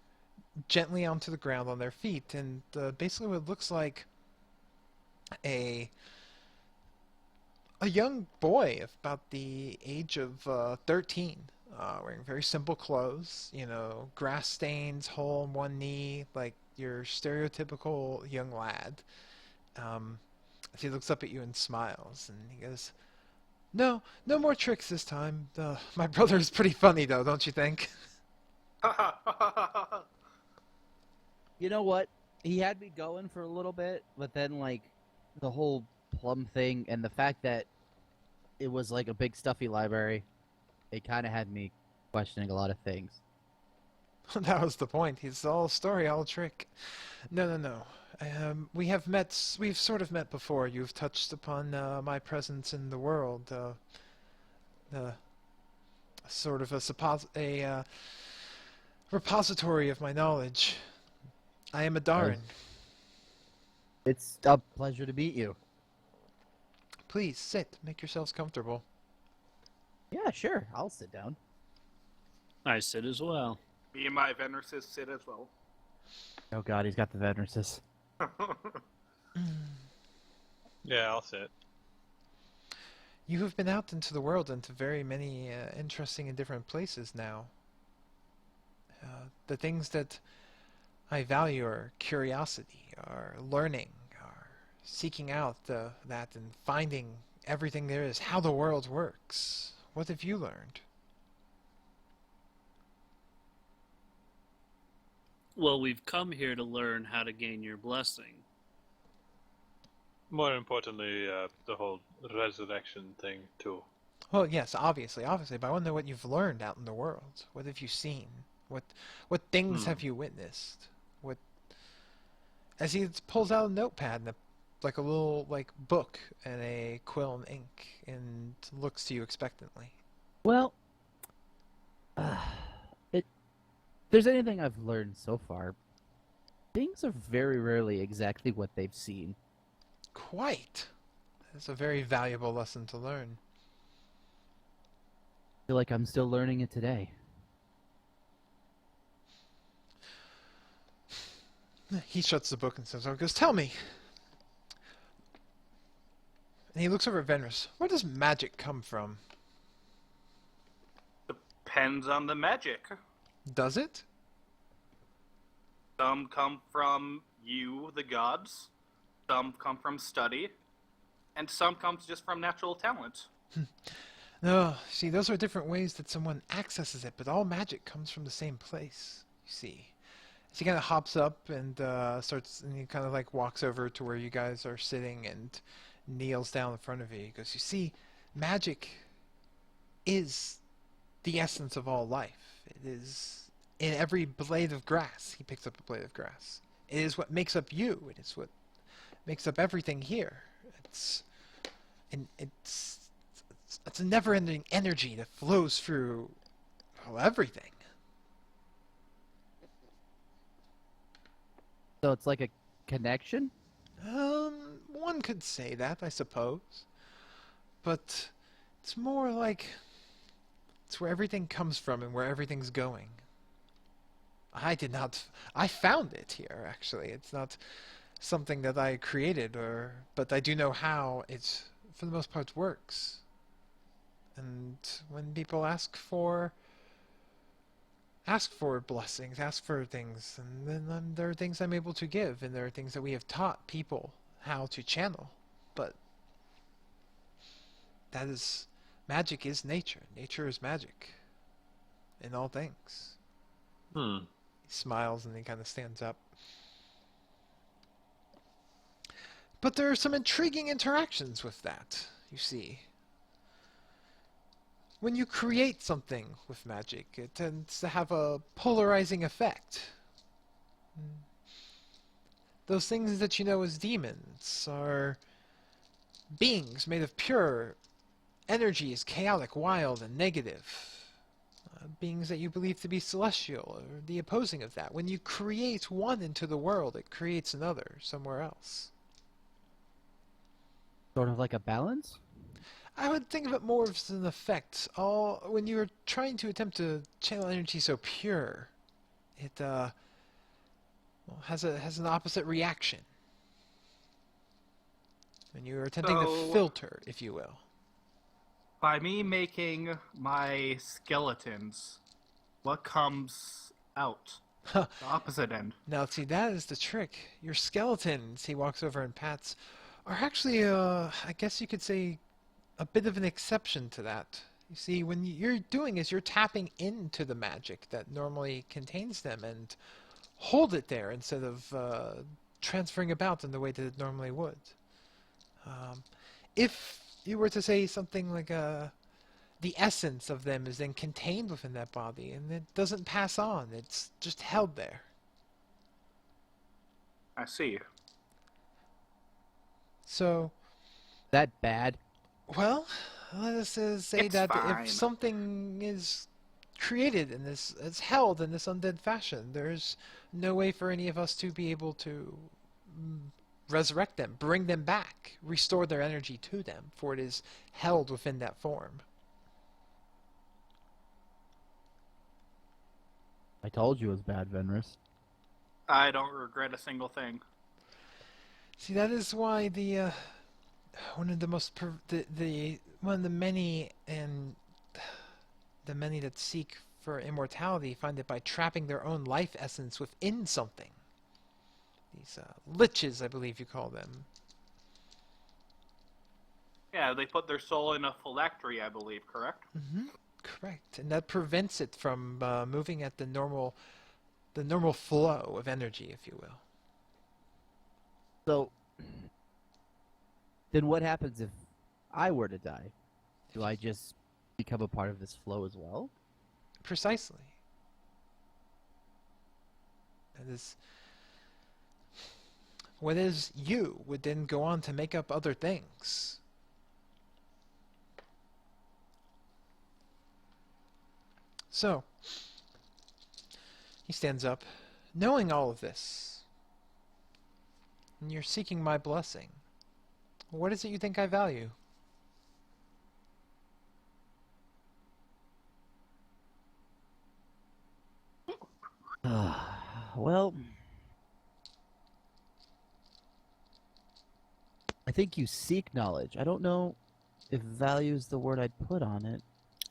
gently onto the ground on their feet. And basically what looks like a young boy of about the age of 13, wearing very simple clothes, grass stains, hole in one knee, like your stereotypical young lad. He looks up at you and smiles, and he goes, no more tricks this time. My brother is pretty funny, though, don't you think? You know what? He had me going for a little bit, but then, like, the whole plum thing and the fact that it was like a big stuffy library, it kind of had me questioning a lot of things. That was the point. He's all story, all trick. No. We've sort of met before. You've touched upon my presence in the world. Sort of a repository of my knowledge. I am Adarn. It's a pleasure to meet you. Please sit. Make yourselves comfortable. Yeah, sure. I'll sit down. I sit as well. Me and my Veneris sit as well. Oh god, he's got the Veneris. Yeah, I'll sit. You have been out into the world, into very many interesting and different places now. The things that I value are curiosity, are learning, are seeking out that and finding everything there is, how the world works. What have you learned? Well, we've come here to learn how to gain your blessing. More importantly, the whole resurrection thing, too. Well, yes, obviously, but I want to know what you've learned out in the world. What have you seen? What things have you witnessed? As he pulls out a notepad and like a little book and a quill and ink, and looks to you expectantly. Well, if there's anything I've learned so far, things are very rarely exactly what they've seen. Quite. That's a very valuable lesson to learn. I feel like I'm still learning it today. He shuts the book and says, goes, tell me. And he looks over at Venris. Where does magic come from? Depends on the magic. Does it? Some come from you, the gods. Some come from study. And some comes just from natural talent. No, see, those are different ways that someone accesses it, but all magic comes from the same place, you see. he kind of hops up and starts, and he kind of like walks over to where you guys are sitting and kneels down in front of you. He goes, "You see, magic is the essence of all life. It is in every blade of grass." He picks up a blade of grass. "It is what makes up you. It is what makes up everything here. It's a never-ending energy that flows through everything." So it's like a connection? One could say that, I suppose. But it's more like it's where everything comes from and where everything's going. I found it here, actually. It's not something that I created, but I do know how it, for the most part, works. And when people ask for blessings, ask for things, and then there are things I'm able to give, and there are things that we have taught people how to channel. But magic is nature. Nature is magic in all things. Hmm. He smiles and he kind of stands up. But there are some intriguing interactions with that, you see. When you create something with magic, it tends to have a polarizing effect. Those things that you know as demons are beings made of pure energies, chaotic, wild, and negative. Beings that you believe to be celestial, or the opposing of that. When you create one into the world, it creates another somewhere else. Sort of like a balance? I would think of it more as an effect. When you're trying to attempt to channel energy so pure, it has an opposite reaction. When you're attempting to So- filter, if you will. By me making my skeletons, what comes out? The opposite end. Now, see, that is the trick. Your skeletons, he walks over and pats, are actually, I guess you could say, a bit of an exception to that. You see, when you're doing is you're tapping into the magic that normally contains them and hold it there instead of transferring about in the way that it normally would. If you were to say something like the essence of them is then contained within that body and it doesn't pass on, it's just held there. I see. So, That bad? well, let us say It's that fine. if something is created in this, it's held in this undead fashion, there's no way for any of us to be able to resurrect them, bring them back, restore their energy to them, for it is held within that form. I told you it was bad, Venrus. I don't regret a single thing. See, that is why one of the most one of the many that seek for immortality find it by trapping their own life essence within something. These liches, I believe you call them. Yeah, they put their soul in a phylactery, I believe, correct? Correct, and that prevents it from moving at the normal flow of energy, if you will. So, then what happens if I were to die? Do I just become a part of this flow as well? Precisely. That is. What is you would then go on to make up other things. So, he stands up, knowing all of this, and you're seeking my blessing. What is it you think I value? Well, I think you seek knowledge. I don't know if value is the word I'd put on it.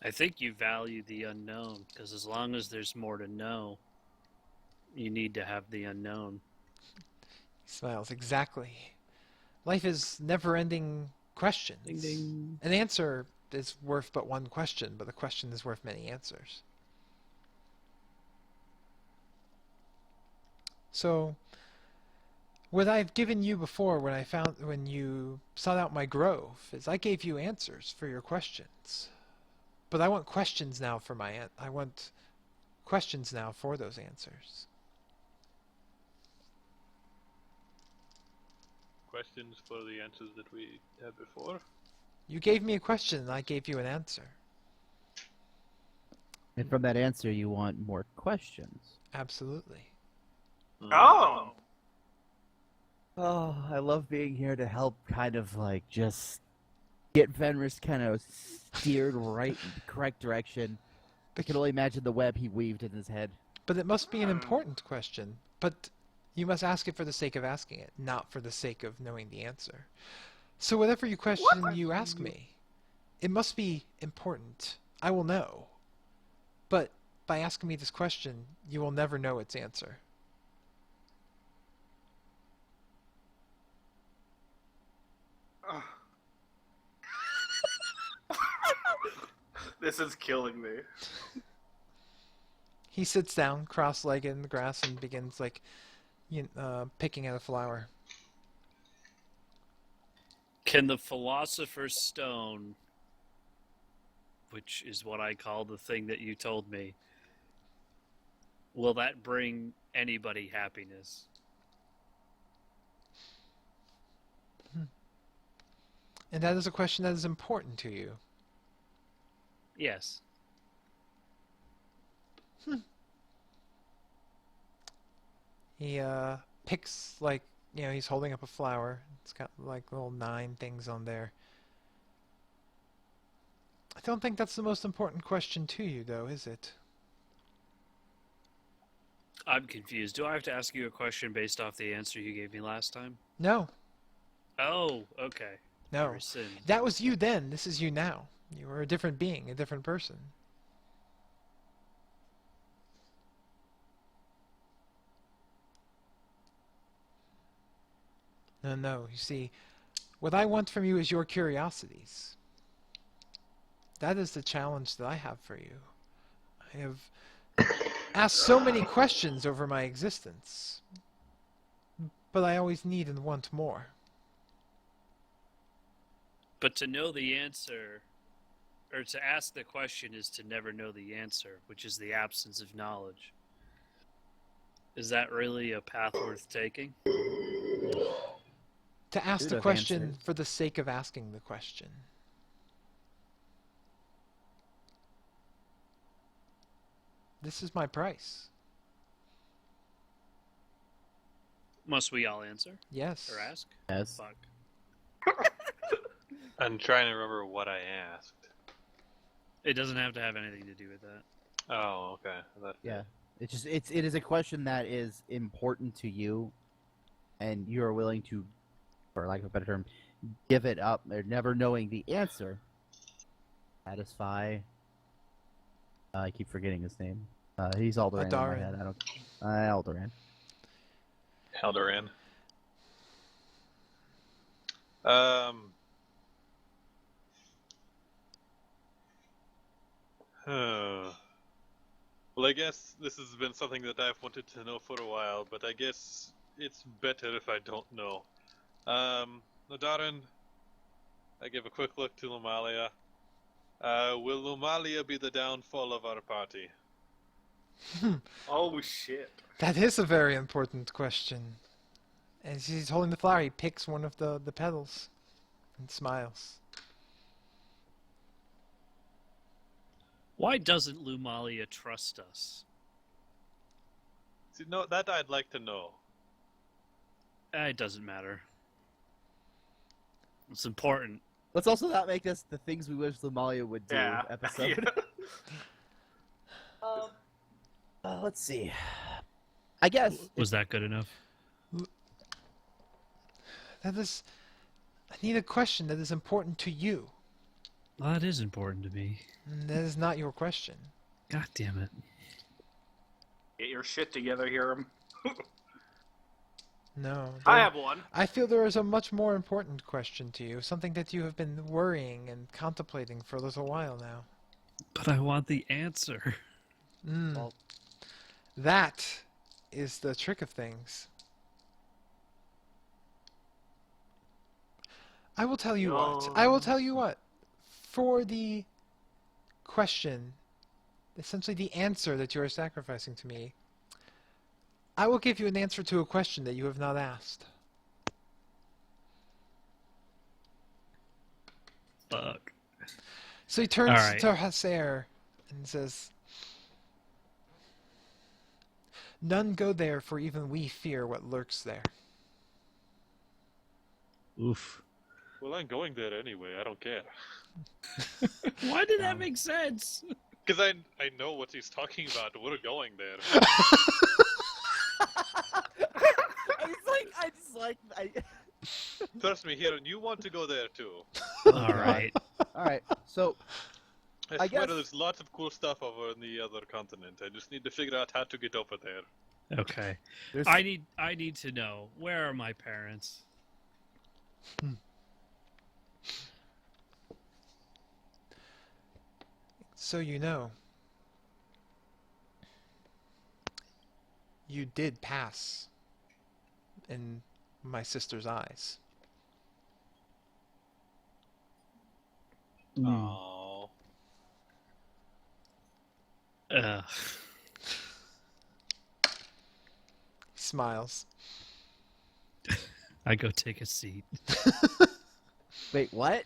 I think you value the unknown, because as long as there's more to know, you need to have the unknown. He smiles. Exactly. Life is never-ending questions. Ding ding. An answer is worth but one question, but a question is worth many answers. So, what I've given you before when you sought out my grove is I gave you answers for your questions. But I want questions now for I want questions now for those answers. Questions for the answers that we had before? You gave me a question and I gave you an answer. And from that answer, you want more questions. Absolutely. Oh! Oh, I love being here to help kind of like just get Fenris kind of steered right in the correct direction. I can only imagine the web he weaved in his head. But it must be an important question. But you must ask it for the sake of asking it, not for the sake of knowing the answer. So whatever you ask me, it must be important. I will know. But by asking me this question, you will never know its answer. This is killing me. He sits down, cross-legged in the grass, and begins picking at a flower. Can the Philosopher's Stone, which is what I call the thing that you told me, will that bring anybody happiness? And that is a question that is important to you. Yes. He picks, he's holding up a flower. It's got little 9 things on there. I don't think that's the most important question to you, though, is it? I'm confused. Do I have to ask you a question based off the answer you gave me last time? No. Oh, okay. No. Rescind. That was you then. This is you now. You are a different being, a different person. No. You see, what I want from you is your curiosities. That is the challenge that I have for you. I have asked so many questions over my existence, but I always need and want more. But to know the answer, or to ask the question, is to never know the answer, which is the absence of knowledge. Is that really a path worth taking? To ask the question for the sake of asking the question. This is my price. Must we all answer? Yes. Or ask? Yes. Fuck. I'm trying to remember what I asked. It doesn't have to have anything to do with that. Oh, okay. Yeah. It is a question that is important to you, and you are willing to, for lack of a better term, give it up, or never knowing the answer. Satisfy. I keep forgetting his name. He's Alderaan in my head. Alderaan. Haldoran. Well, I guess this has been something that I've wanted to know for a while, but I guess it's better if I don't know. Nadarin, I give a quick look to Lumalia. Will Lumalia be the downfall of our party? Oh shit. That is a very important question. As he's holding the flower, he picks one of the petals and smiles. Why doesn't Lumalia trust us? See, no, that I'd like to know. It doesn't matter. It's important. Let's also not make this the things we wish Lumalia would do episode. Let's see. I guess. Was that good enough? I need a question that is important to you. Well, that is important to me. And that is not your question. God damn it. Get your shit together, Hiram. No. I have one. I feel there is a much more important question to you, something that you have been worrying and contemplating for a little while now. But I want the answer. That is the trick of things. I will tell you what. I will tell you what. For the question, essentially the answer that you are sacrificing to me, I will give you an answer to a question that you have not asked. Fuck. So he turns All right. to Haser and says, "None go there, for even we fear what lurks there." Oof. Well, I'm going there anyway. I don't care. Why did that make sense? Because I know what he's talking about. We're going there. Trust me, Hiron, you want to go there too. All right. All right. So I I swear guess- there's lots of cool stuff over in the other continent. I just need to figure out how to get over there. Okay. there's I need to know, where are my parents? So you know, you did pass in my sister's eyes. Oh. Smiles. I go take a seat. wait, what?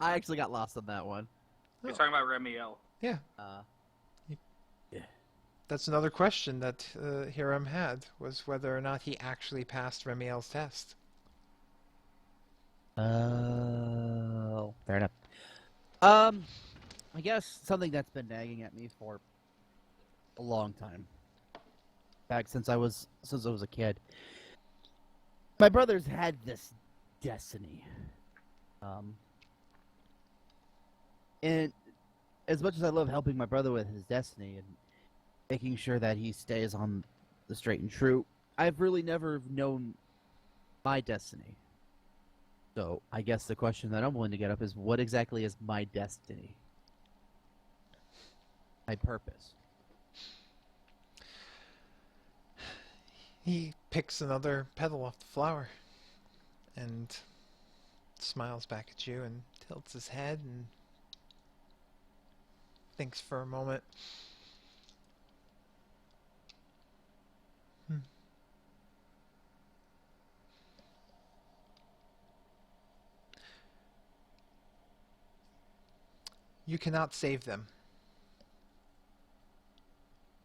I actually got lost on that one. You're talking about Remiel. That's another question that Hiram had, was whether or not he actually passed Remiel's test. Oh, fair enough. I guess something that's been nagging at me for a long time, back since I was a kid. My brother's had this destiny, and as much as I love helping my brother with his destiny and making sure that he stays on the straight and true, I've really never known my destiny. So I guess the question that I'm willing to get up is, what exactly is my destiny? My purpose. He picks another petal off the flower and smiles back at you and tilts his head and thinks for a moment. You cannot save them,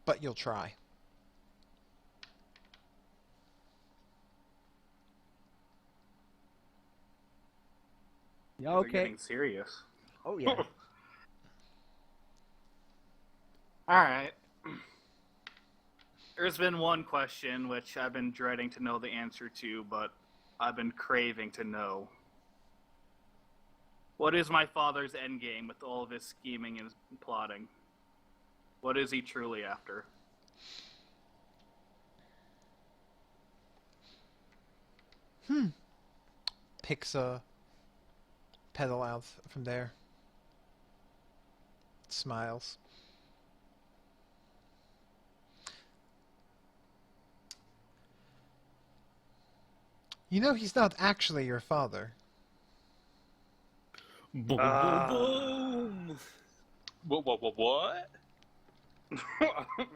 but you'll try. Yeah, They're okay. getting serious. Oh yeah. Alright. There's been one question which I've been dreading to know the answer to, but I've been craving to know. What is my father's endgame with all of his scheming and plotting? What is he truly after? Picks a petal out from there. Smiles. You know he's not actually your father. Boom, Ah. boom, boom. What?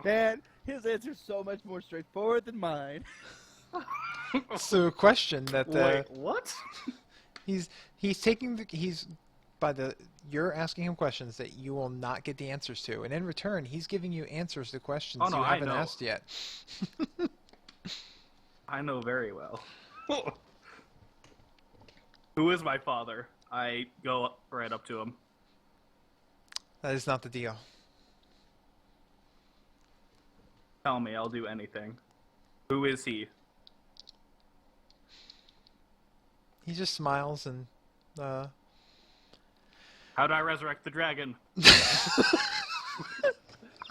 Man, his answer's so much more straightforward than mine. So a question that Wait, what? he's you're asking him questions that you will not get the answers to, and in return he's giving you answers to questions Oh, no, you I haven't know. asked yet. I know very well. Who is my father? I go right up to him. That is not the deal. Tell me, I'll do anything. Who is he? He just smiles and How do I resurrect the dragon?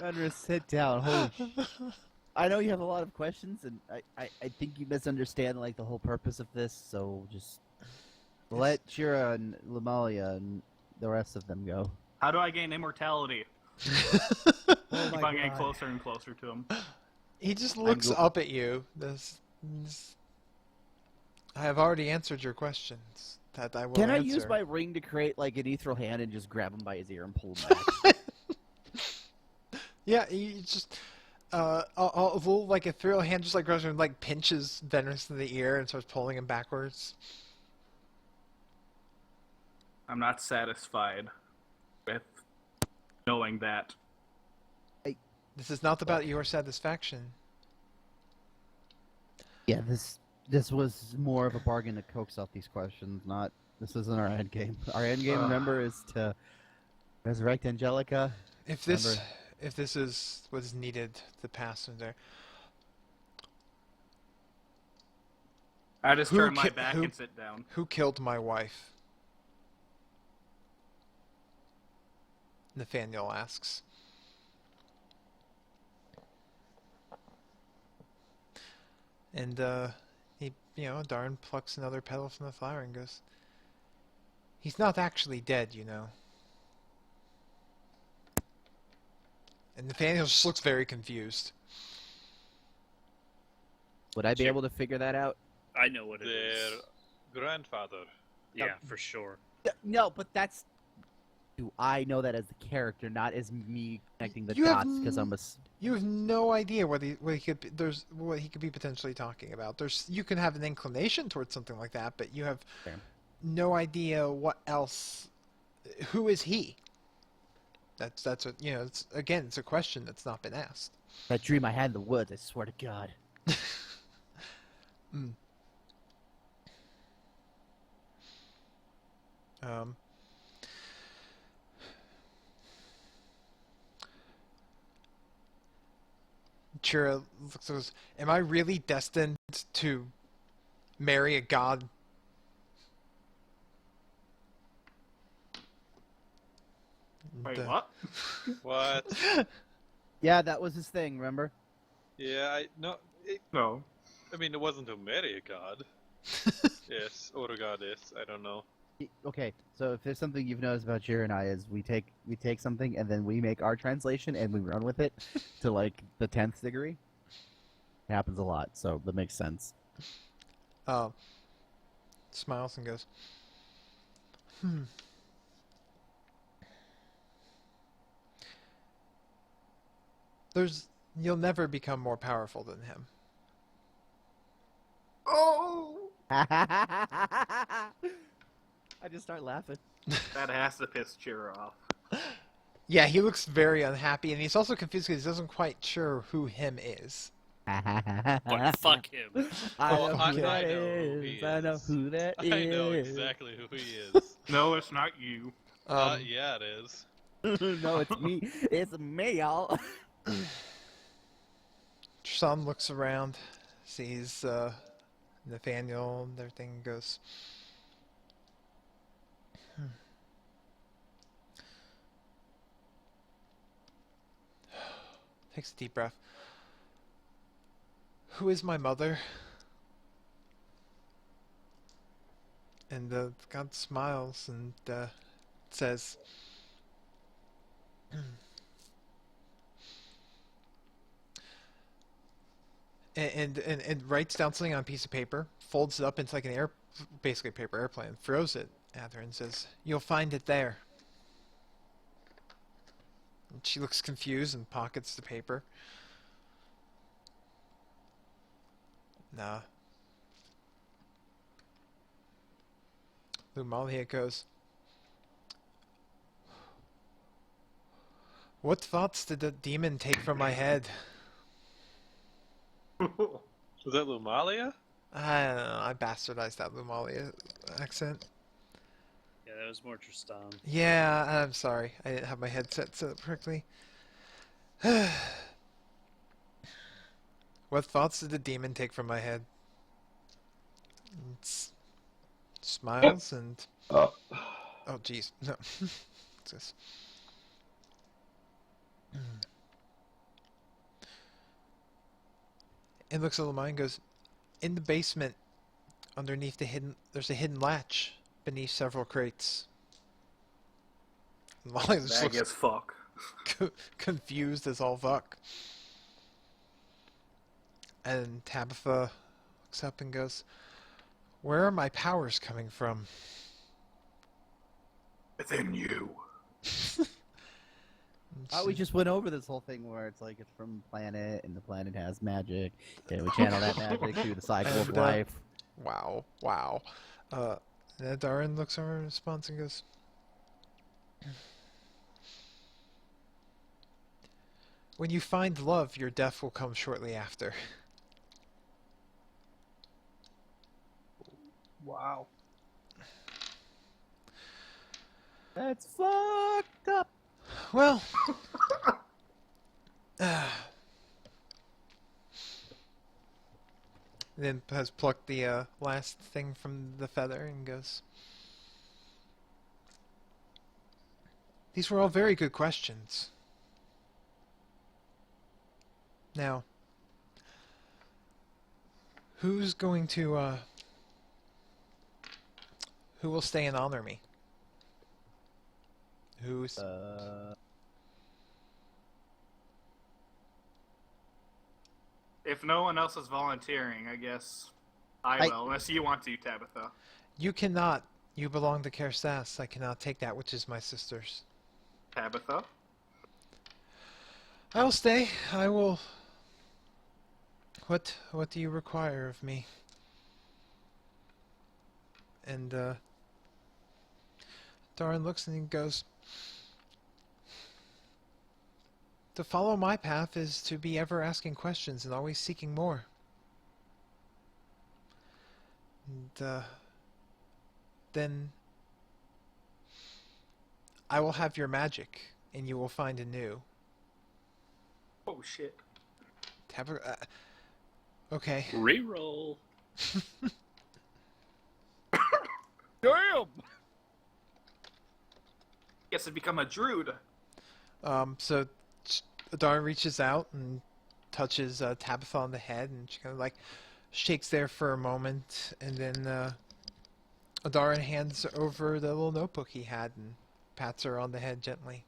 Andrew, sit down. Holy I know you have a lot of questions, and I think you misunderstand like the whole purpose of this. So just let Shira and Lamalia and the rest of them go. How do I gain immortality? Oh Keep on getting closer and closer to him. He just looks up at you. I have already answered your questions. That I will Can I answer. use my ring to create like an ethereal hand and just grab him by his ear and pull him back? Yeah, you just a little like ethereal hand just like grabs him and like pinches Venus in the ear and starts pulling him backwards. I'm not satisfied with knowing that. This is not about your satisfaction. Yeah, this was more of a bargain to coax out these questions. Not this isn't our end game. Our end game, remember, is to resurrect Angelica. If this is what is needed to pass from there. I just Who turn my ki- back who- and sit down. Who killed my wife? Nathaniel asks. And he, Darn plucks another petal from the flower and goes, "He's not actually dead, you know." And Nathaniel just looks very confused. Would I be able to figure that out? I know what it Their is. grandfather. Yeah, for sure. No, but that's. Do I know that as the character, not as me connecting the You have dots? Because I'm a. You have no idea what he could be, what he could be potentially talking about. You can have an inclination towards something like that, but you have Fair. no idea what else. Who is he? That's what It's it's a question that's not been asked. That dream I had in the woods. I swear to God. Mm. Chira looks and goes, "Am I really destined to marry a god?" Wait, And, what? What? Yeah, that was his thing. Remember? Yeah, No. I mean, it wasn't to marry a god. Yes, or a goddess. I don't know. Okay, so if there's something you've noticed about Jira and I is we take something and then we make our translation and we run with it to like the 10th degree. It happens a lot, so that makes sense. Smiles and goes, You'll never become more powerful than him. Oh! I just start laughing. That has to piss Chira off. Yeah, he looks very unhappy, and he's also confused because he doesn't quite sure who him is. But fuck him. I Oh, know I who that know who is. he I know is. who that is. I know exactly who he is. No, it's not you. Yeah, it is. No, it's me. It's me, y'all. Tristan looks around, sees Nathaniel and everything, and goes, takes a deep breath. "Who is my mother?" And God smiles and says, and writes down something on a piece of paper, folds it up into like basically a paper airplane, throws it at her and says, "You'll find it there." And she looks confused and pockets the paper. Nah. Lumalia goes, "What thoughts did the demon take from my head?" Was that Lumalia? I don't know, I bastardized that Lumalia accent. Yeah, that was more Tristan. Yeah, I'm sorry. I didn't have my headset set up correctly. What thoughts did the demon take from my head? It's smiles and... Oh, jeez. No. What's this? And looks at Lamai and goes, "In the basement, underneath there's a hidden latch beneath several crates." Molly just Bag looks as fuck. confused as all fuck. And Tabitha looks up and goes, "Where are my powers coming from?" Within you. Oh, we just went over this whole thing where it's like it's from planet, and the planet has magic, and we channel that magic through the cycle of And, life. Wow. Darren looks over in response and goes, "When you find love, your death will come shortly after." Wow. That's fucked up. Well, then has plucked the last thing from the feather and goes, "These were all very good questions. Now, who's going to, who will stay and honor me? Who's... If no one else is volunteering, I guess I will, unless you want to, Tabitha. You cannot. You belong to Kerstas. I cannot take that which is my sister's. Tabitha? I will stay. I will... What do you require of me?" And, Darren looks and he goes, "To follow my path is to be ever asking questions and always seeking more. And, then I will have your magic, and you will find anew." Oh, shit. Okay. Reroll. Damn! Guess to become a druid. So Darren reaches out and touches Tabitha on the head, and she kind of like shakes there for a moment, and then Darren hands over the little notebook he had and pats her on the head gently.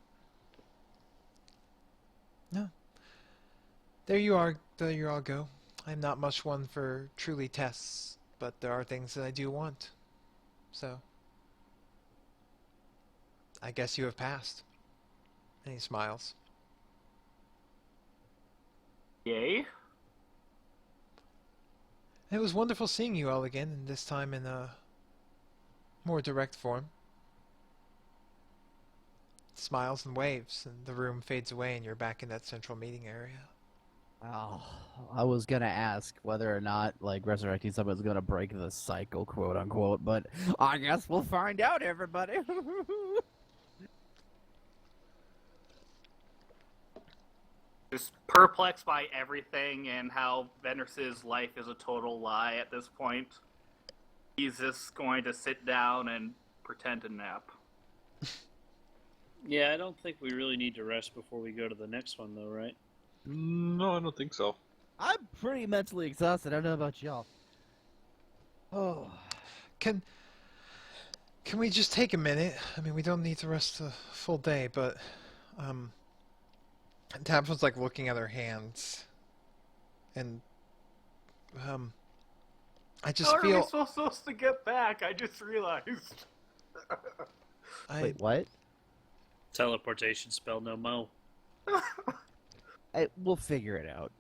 "No. There you are. There you all go. I'm not much one for truly tests, but there are things that I do want. So, I guess you have passed." And he smiles. Yay. It was wonderful seeing you all again, and this time in a more direct form. Smiles and waves, and the room fades away, and you're back in that central meeting area. Oh, I was gonna ask whether or not like resurrecting someone's gonna break the cycle, quote unquote, but I guess we'll find out, everybody. Just perplexed by everything and how Venris's life is a total lie at this point. He's just going to sit down and pretend to nap. Yeah, I don't think we really need to rest before we go to the next one, though, right? No, I don't think so. I'm pretty mentally exhausted. I don't know about y'all. Oh, Can we just take a minute? I mean, we don't need to rest a full day, but Tabitha's like looking at her hands, and I just How are we feel supposed to get back? I just realized. wait, what? Teleportation spell no mo. We'll figure it out.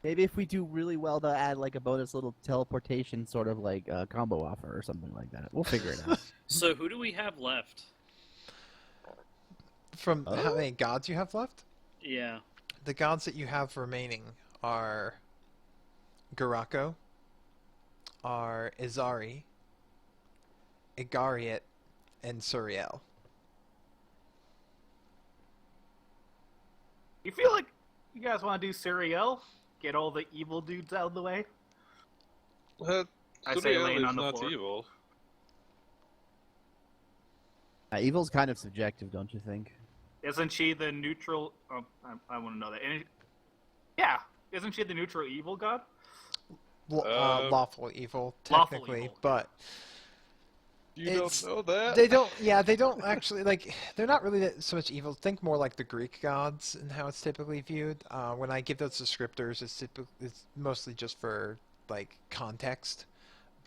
Maybe if we do really well, they'll add like a bonus little teleportation sort of like combo offer or something like that. We'll figure it out. So who do we have left? From how many gods you have left? Yeah. The gods that you have remaining are Garako, are Izari, Igariot, and Suriel. You feel like you guys want to do Suriel? Get all the evil dudes out of the way? I say Suriel laying is on the not floor. evil. Evil's kind of subjective, don't you think? Isn't she the neutral... Oh, I want to know that. Yeah, isn't she the neutral evil god? Lawful evil, Lawful technically, evil. but You don't know that? They don't. Yeah, they don't actually like. They're not really so much evil. Think more like the Greek gods and how it's typically viewed. When I give those descriptors, it's mostly just for like context.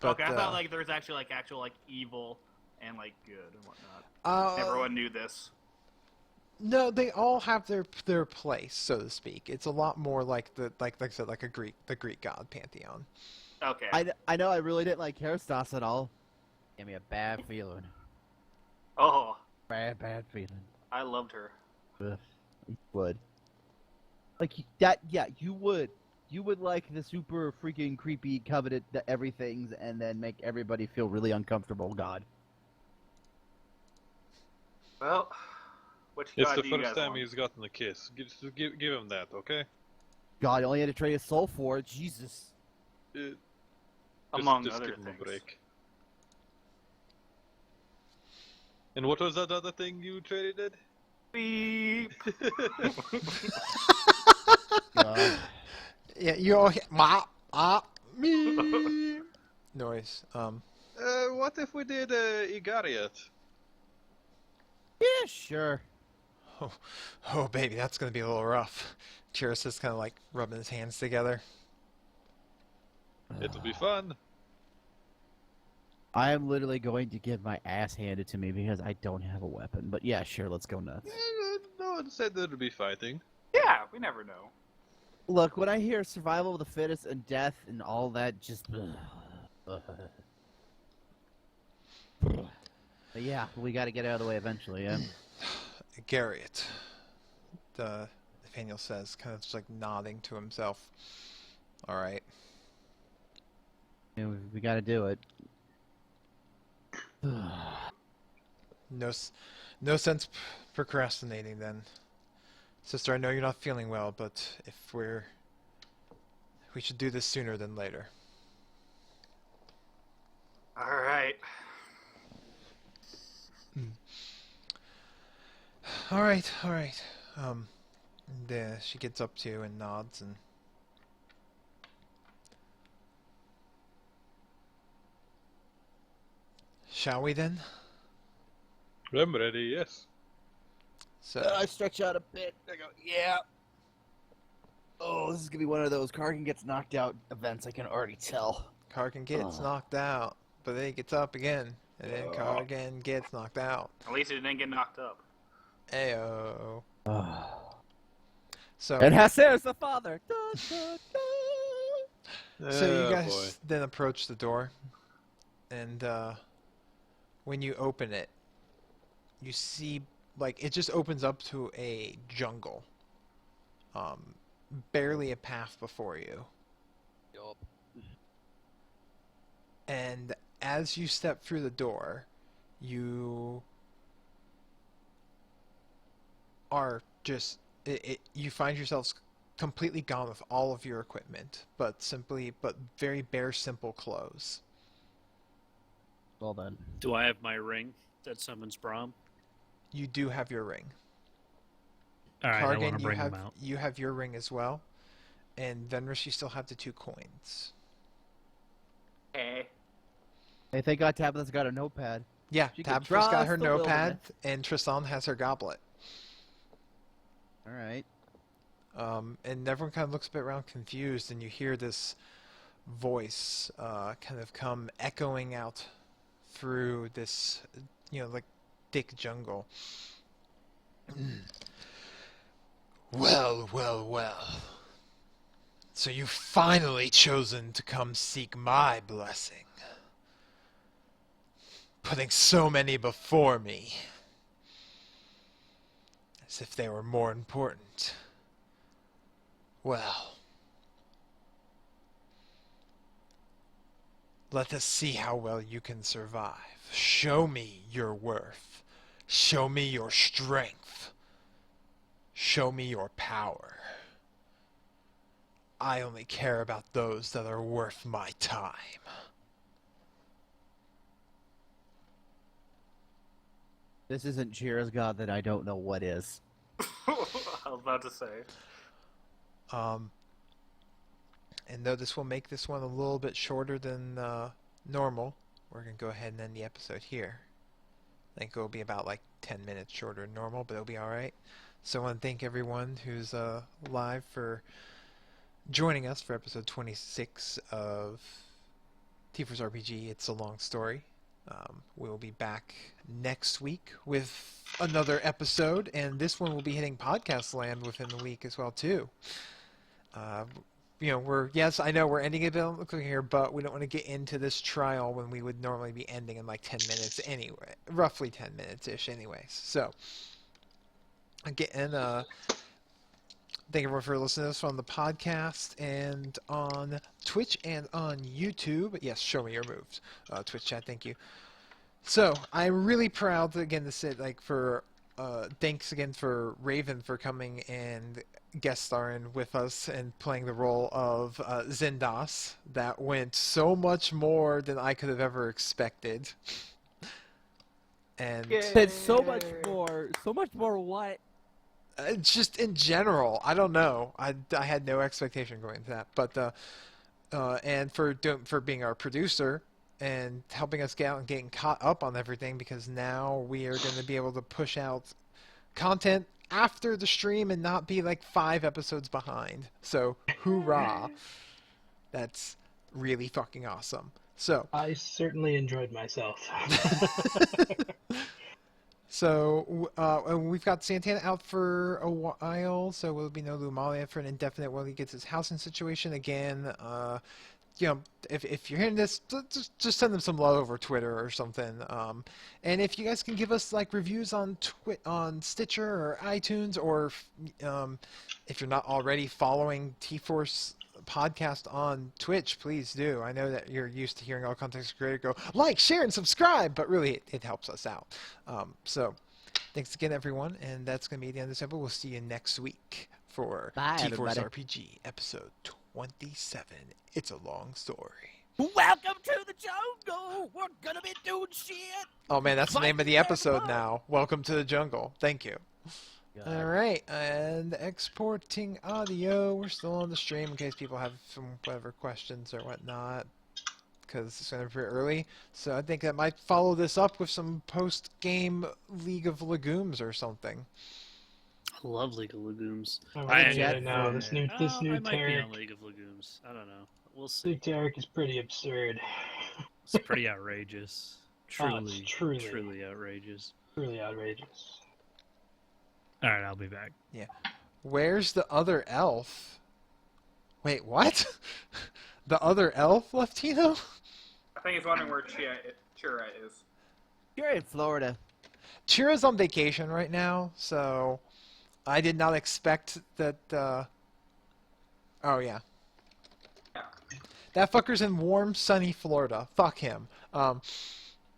But, okay, I thought like there's actually like actual like evil and like good and whatnot. Everyone knew this. No, they all have their place, so to speak. It's a lot more like like I said, like the Greek god pantheon. Okay. I know I really didn't like Kerstas at all. Gave me a bad feeling. Oh, Bad feeling. I loved her. Ugh, you would. Like that, yeah, you would. You would like the super freaking creepy coveted everythings and then make everybody feel really uncomfortable god. Well, which It's god the do you first guys time want? he's gotten a kiss. Give him that, okay? God, you only had to trade his soul for it. Jesus. Just, Among just other give him things. a break. And what was that other thing you traded? Beep. God. Yeah, you all hear me noise. What if we did Igariot? Yeah, sure. Oh, baby, that's gonna be a little rough. Cheers is kind of like rubbing his hands together. It'll be fun. I am literally going to get my ass handed to me because I don't have a weapon. But yeah, sure, let's go nuts. No one said there'd be fighting. Yeah, we never know. Look, when I hear survival of the fittest and death and all that, just. But yeah, we got to get out of the way eventually. Yeah. Garriott, Nathaniel says, kind of just like nodding to himself. All right. Yeah, we got to do it. No sense procrastinating then. Sister, I know you're not feeling well, but if we should do this sooner than later. All right. All right. And, she gets up to you and nods and. Shall we then? I'm ready, yes. So I stretch out a bit. I go, yeah. Oh, this is gonna be one of those Kargan gets knocked out events. I can already tell. Kargan gets Ugh. knocked out, but then he gets up again, and then Kargan gets knocked out. At least it didn't get knocked up. Ayo. Oh. So And Hasser's the father. Da, da, da. So you Oh, guys boy. then approach the door, and when you open it, you see like it just opens up to a jungle. Barely a path before you. Yup. And as you step through the door, you are just you find yourselves completely gone with all of your equipment, but very bare simple clothes. Well done. Do I have my ring that summons Brahm? You do have your ring. All right, I want Kargan, to bring him out. you have your ring as well, and Venrus, you still have the 2 coins. Okay. Hey, thank God Tabitha's got a notepad. Yeah, She can Tabitha's got trust her the notepad, wilderness. and Tristan has her goblet. All right. And everyone kind of looks a bit around confused, and you hear this voice kind of come echoing out through this, like thick jungle. Well. So you've finally chosen to come seek my blessing. Putting so many before me. As if they were more important. Well. Let us see how well you can survive. Show me your worth. Show me your strength. Show me your power. I only care about those that are worth my time. This isn't Jira's god, then I don't know what is. I was about to say. And though this will make this one a little bit shorter than normal, we're going to go ahead and end the episode here. I think it'll be about like 10 minutes shorter than normal, but it'll be alright. So I want to thank everyone who's live for joining us for episode 26 of TForce RPG. It's a long story. We'll be back next week with another episode, and this one will be hitting podcast land within the week as well too. I know we're ending it a bit here, but we don't want to get into this trial when we would normally be ending in like 10 minutes anyway, roughly 10 minutes ish anyways. So again, thank everyone for listening to us on the podcast and on Twitch and on YouTube. Yes, show me your moves. Twitch chat, thank you. So, I'm really proud, again, to say, thanks again for Raven for coming and guest starring with us and playing the role of Zindas. That went so much more than I could have ever expected. And Said so much more. So much more what? just in general, I don't know. I had no expectation going into that, but and for being our producer and helping us get out and getting caught up on everything, because now we are going to be able to push out content after the stream and not be like 5 episodes behind. So hoorah! That's really fucking awesome. So I certainly enjoyed myself. So, we've got Santana out for a while, so will be no Lumalia for an indefinite while he gets his housing situation again. If you're hearing this, just send them some love over Twitter or something. And if you guys can give us like reviews on Stitcher or iTunes, or if you're not already following T-Force podcast on Twitch, please do. I know that you're used to hearing all content creators go like, share, and subscribe, but really it helps us out. So thanks again, everyone, and that's going to be the end of this episode. We'll see you next week for TForce RPG episode 27. It's a long story. Welcome to the jungle. We're gonna be doing shit. Oh man, that's the name of the episode now. Welcome to the jungle. Thank you. All right, and exporting audio. We're still on the stream in case people have some whatever questions or whatnot, because it's going to be pretty early. So I think I might follow this up with some post-game League of Legumes or something. I love League of Legumes. This new I might be Tarek. on League of Legumes. I don't know. We'll see. New Tarek is pretty absurd. It's pretty outrageous. Truly, it's truly outrageous. Truly outrageous. All right, I'll be back. Yeah. Where's the other elf? Wait, what? The other elf, Leftino? I think he's wondering where Chira is. You're in Florida. Chira's on vacation right now, so I did not expect that. Oh yeah. That fucker's in warm, sunny Florida. Fuck him.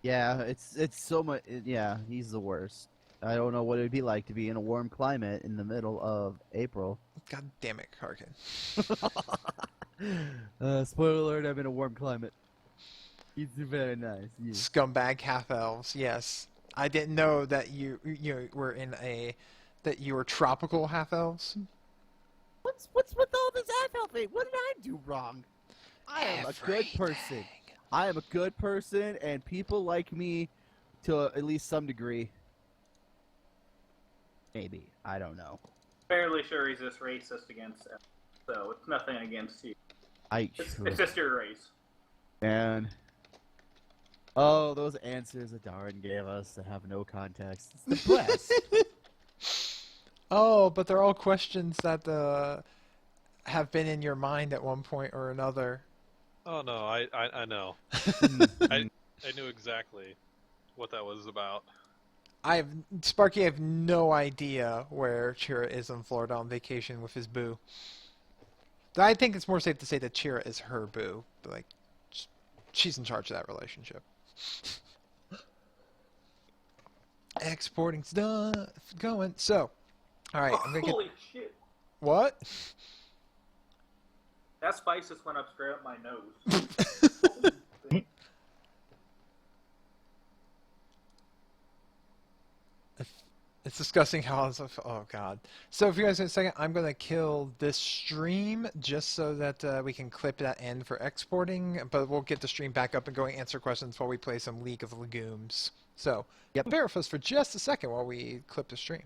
Yeah, it's so much. Yeah, he's the worst. I don't know what it'd be like to be in a warm climate in the middle of April. God damn it, Karkin. Spoiler alert, I'm in a warm climate. It's very nice. Yeah. Scumbag half elves. Yes, I didn't know that you were that you were tropical half elves. What's with all this half-elf thing? What did I do wrong? I am a good person. I am a good person, and people like me to at least some degree. Maybe. I don't know. Fairly sure he's just racist against him, so it's nothing against you. It's just your race. Man. Oh, those answers that Darren gave us that have no context. It's the best. Oh, but they're all questions that have been in your mind at one point or another. Oh no, I know. I knew exactly what that was about. Sparky, I have no idea where Chira is in Florida on vacation with his boo. I think it's more safe to say that Chira is her boo. Like, she's in charge of that relationship. Exporting's done. Going. So, all right. I'm gonna Holy shit! What? That spice just went up straight up my nose. It's disgusting how it's... Oh, God. So if you guys in a second, I'm going to kill this stream just so that we can clip that in for exporting. But we'll get the stream back up and going answer questions while we play some League of Legumes. So bear with us for just a second while we clip the stream.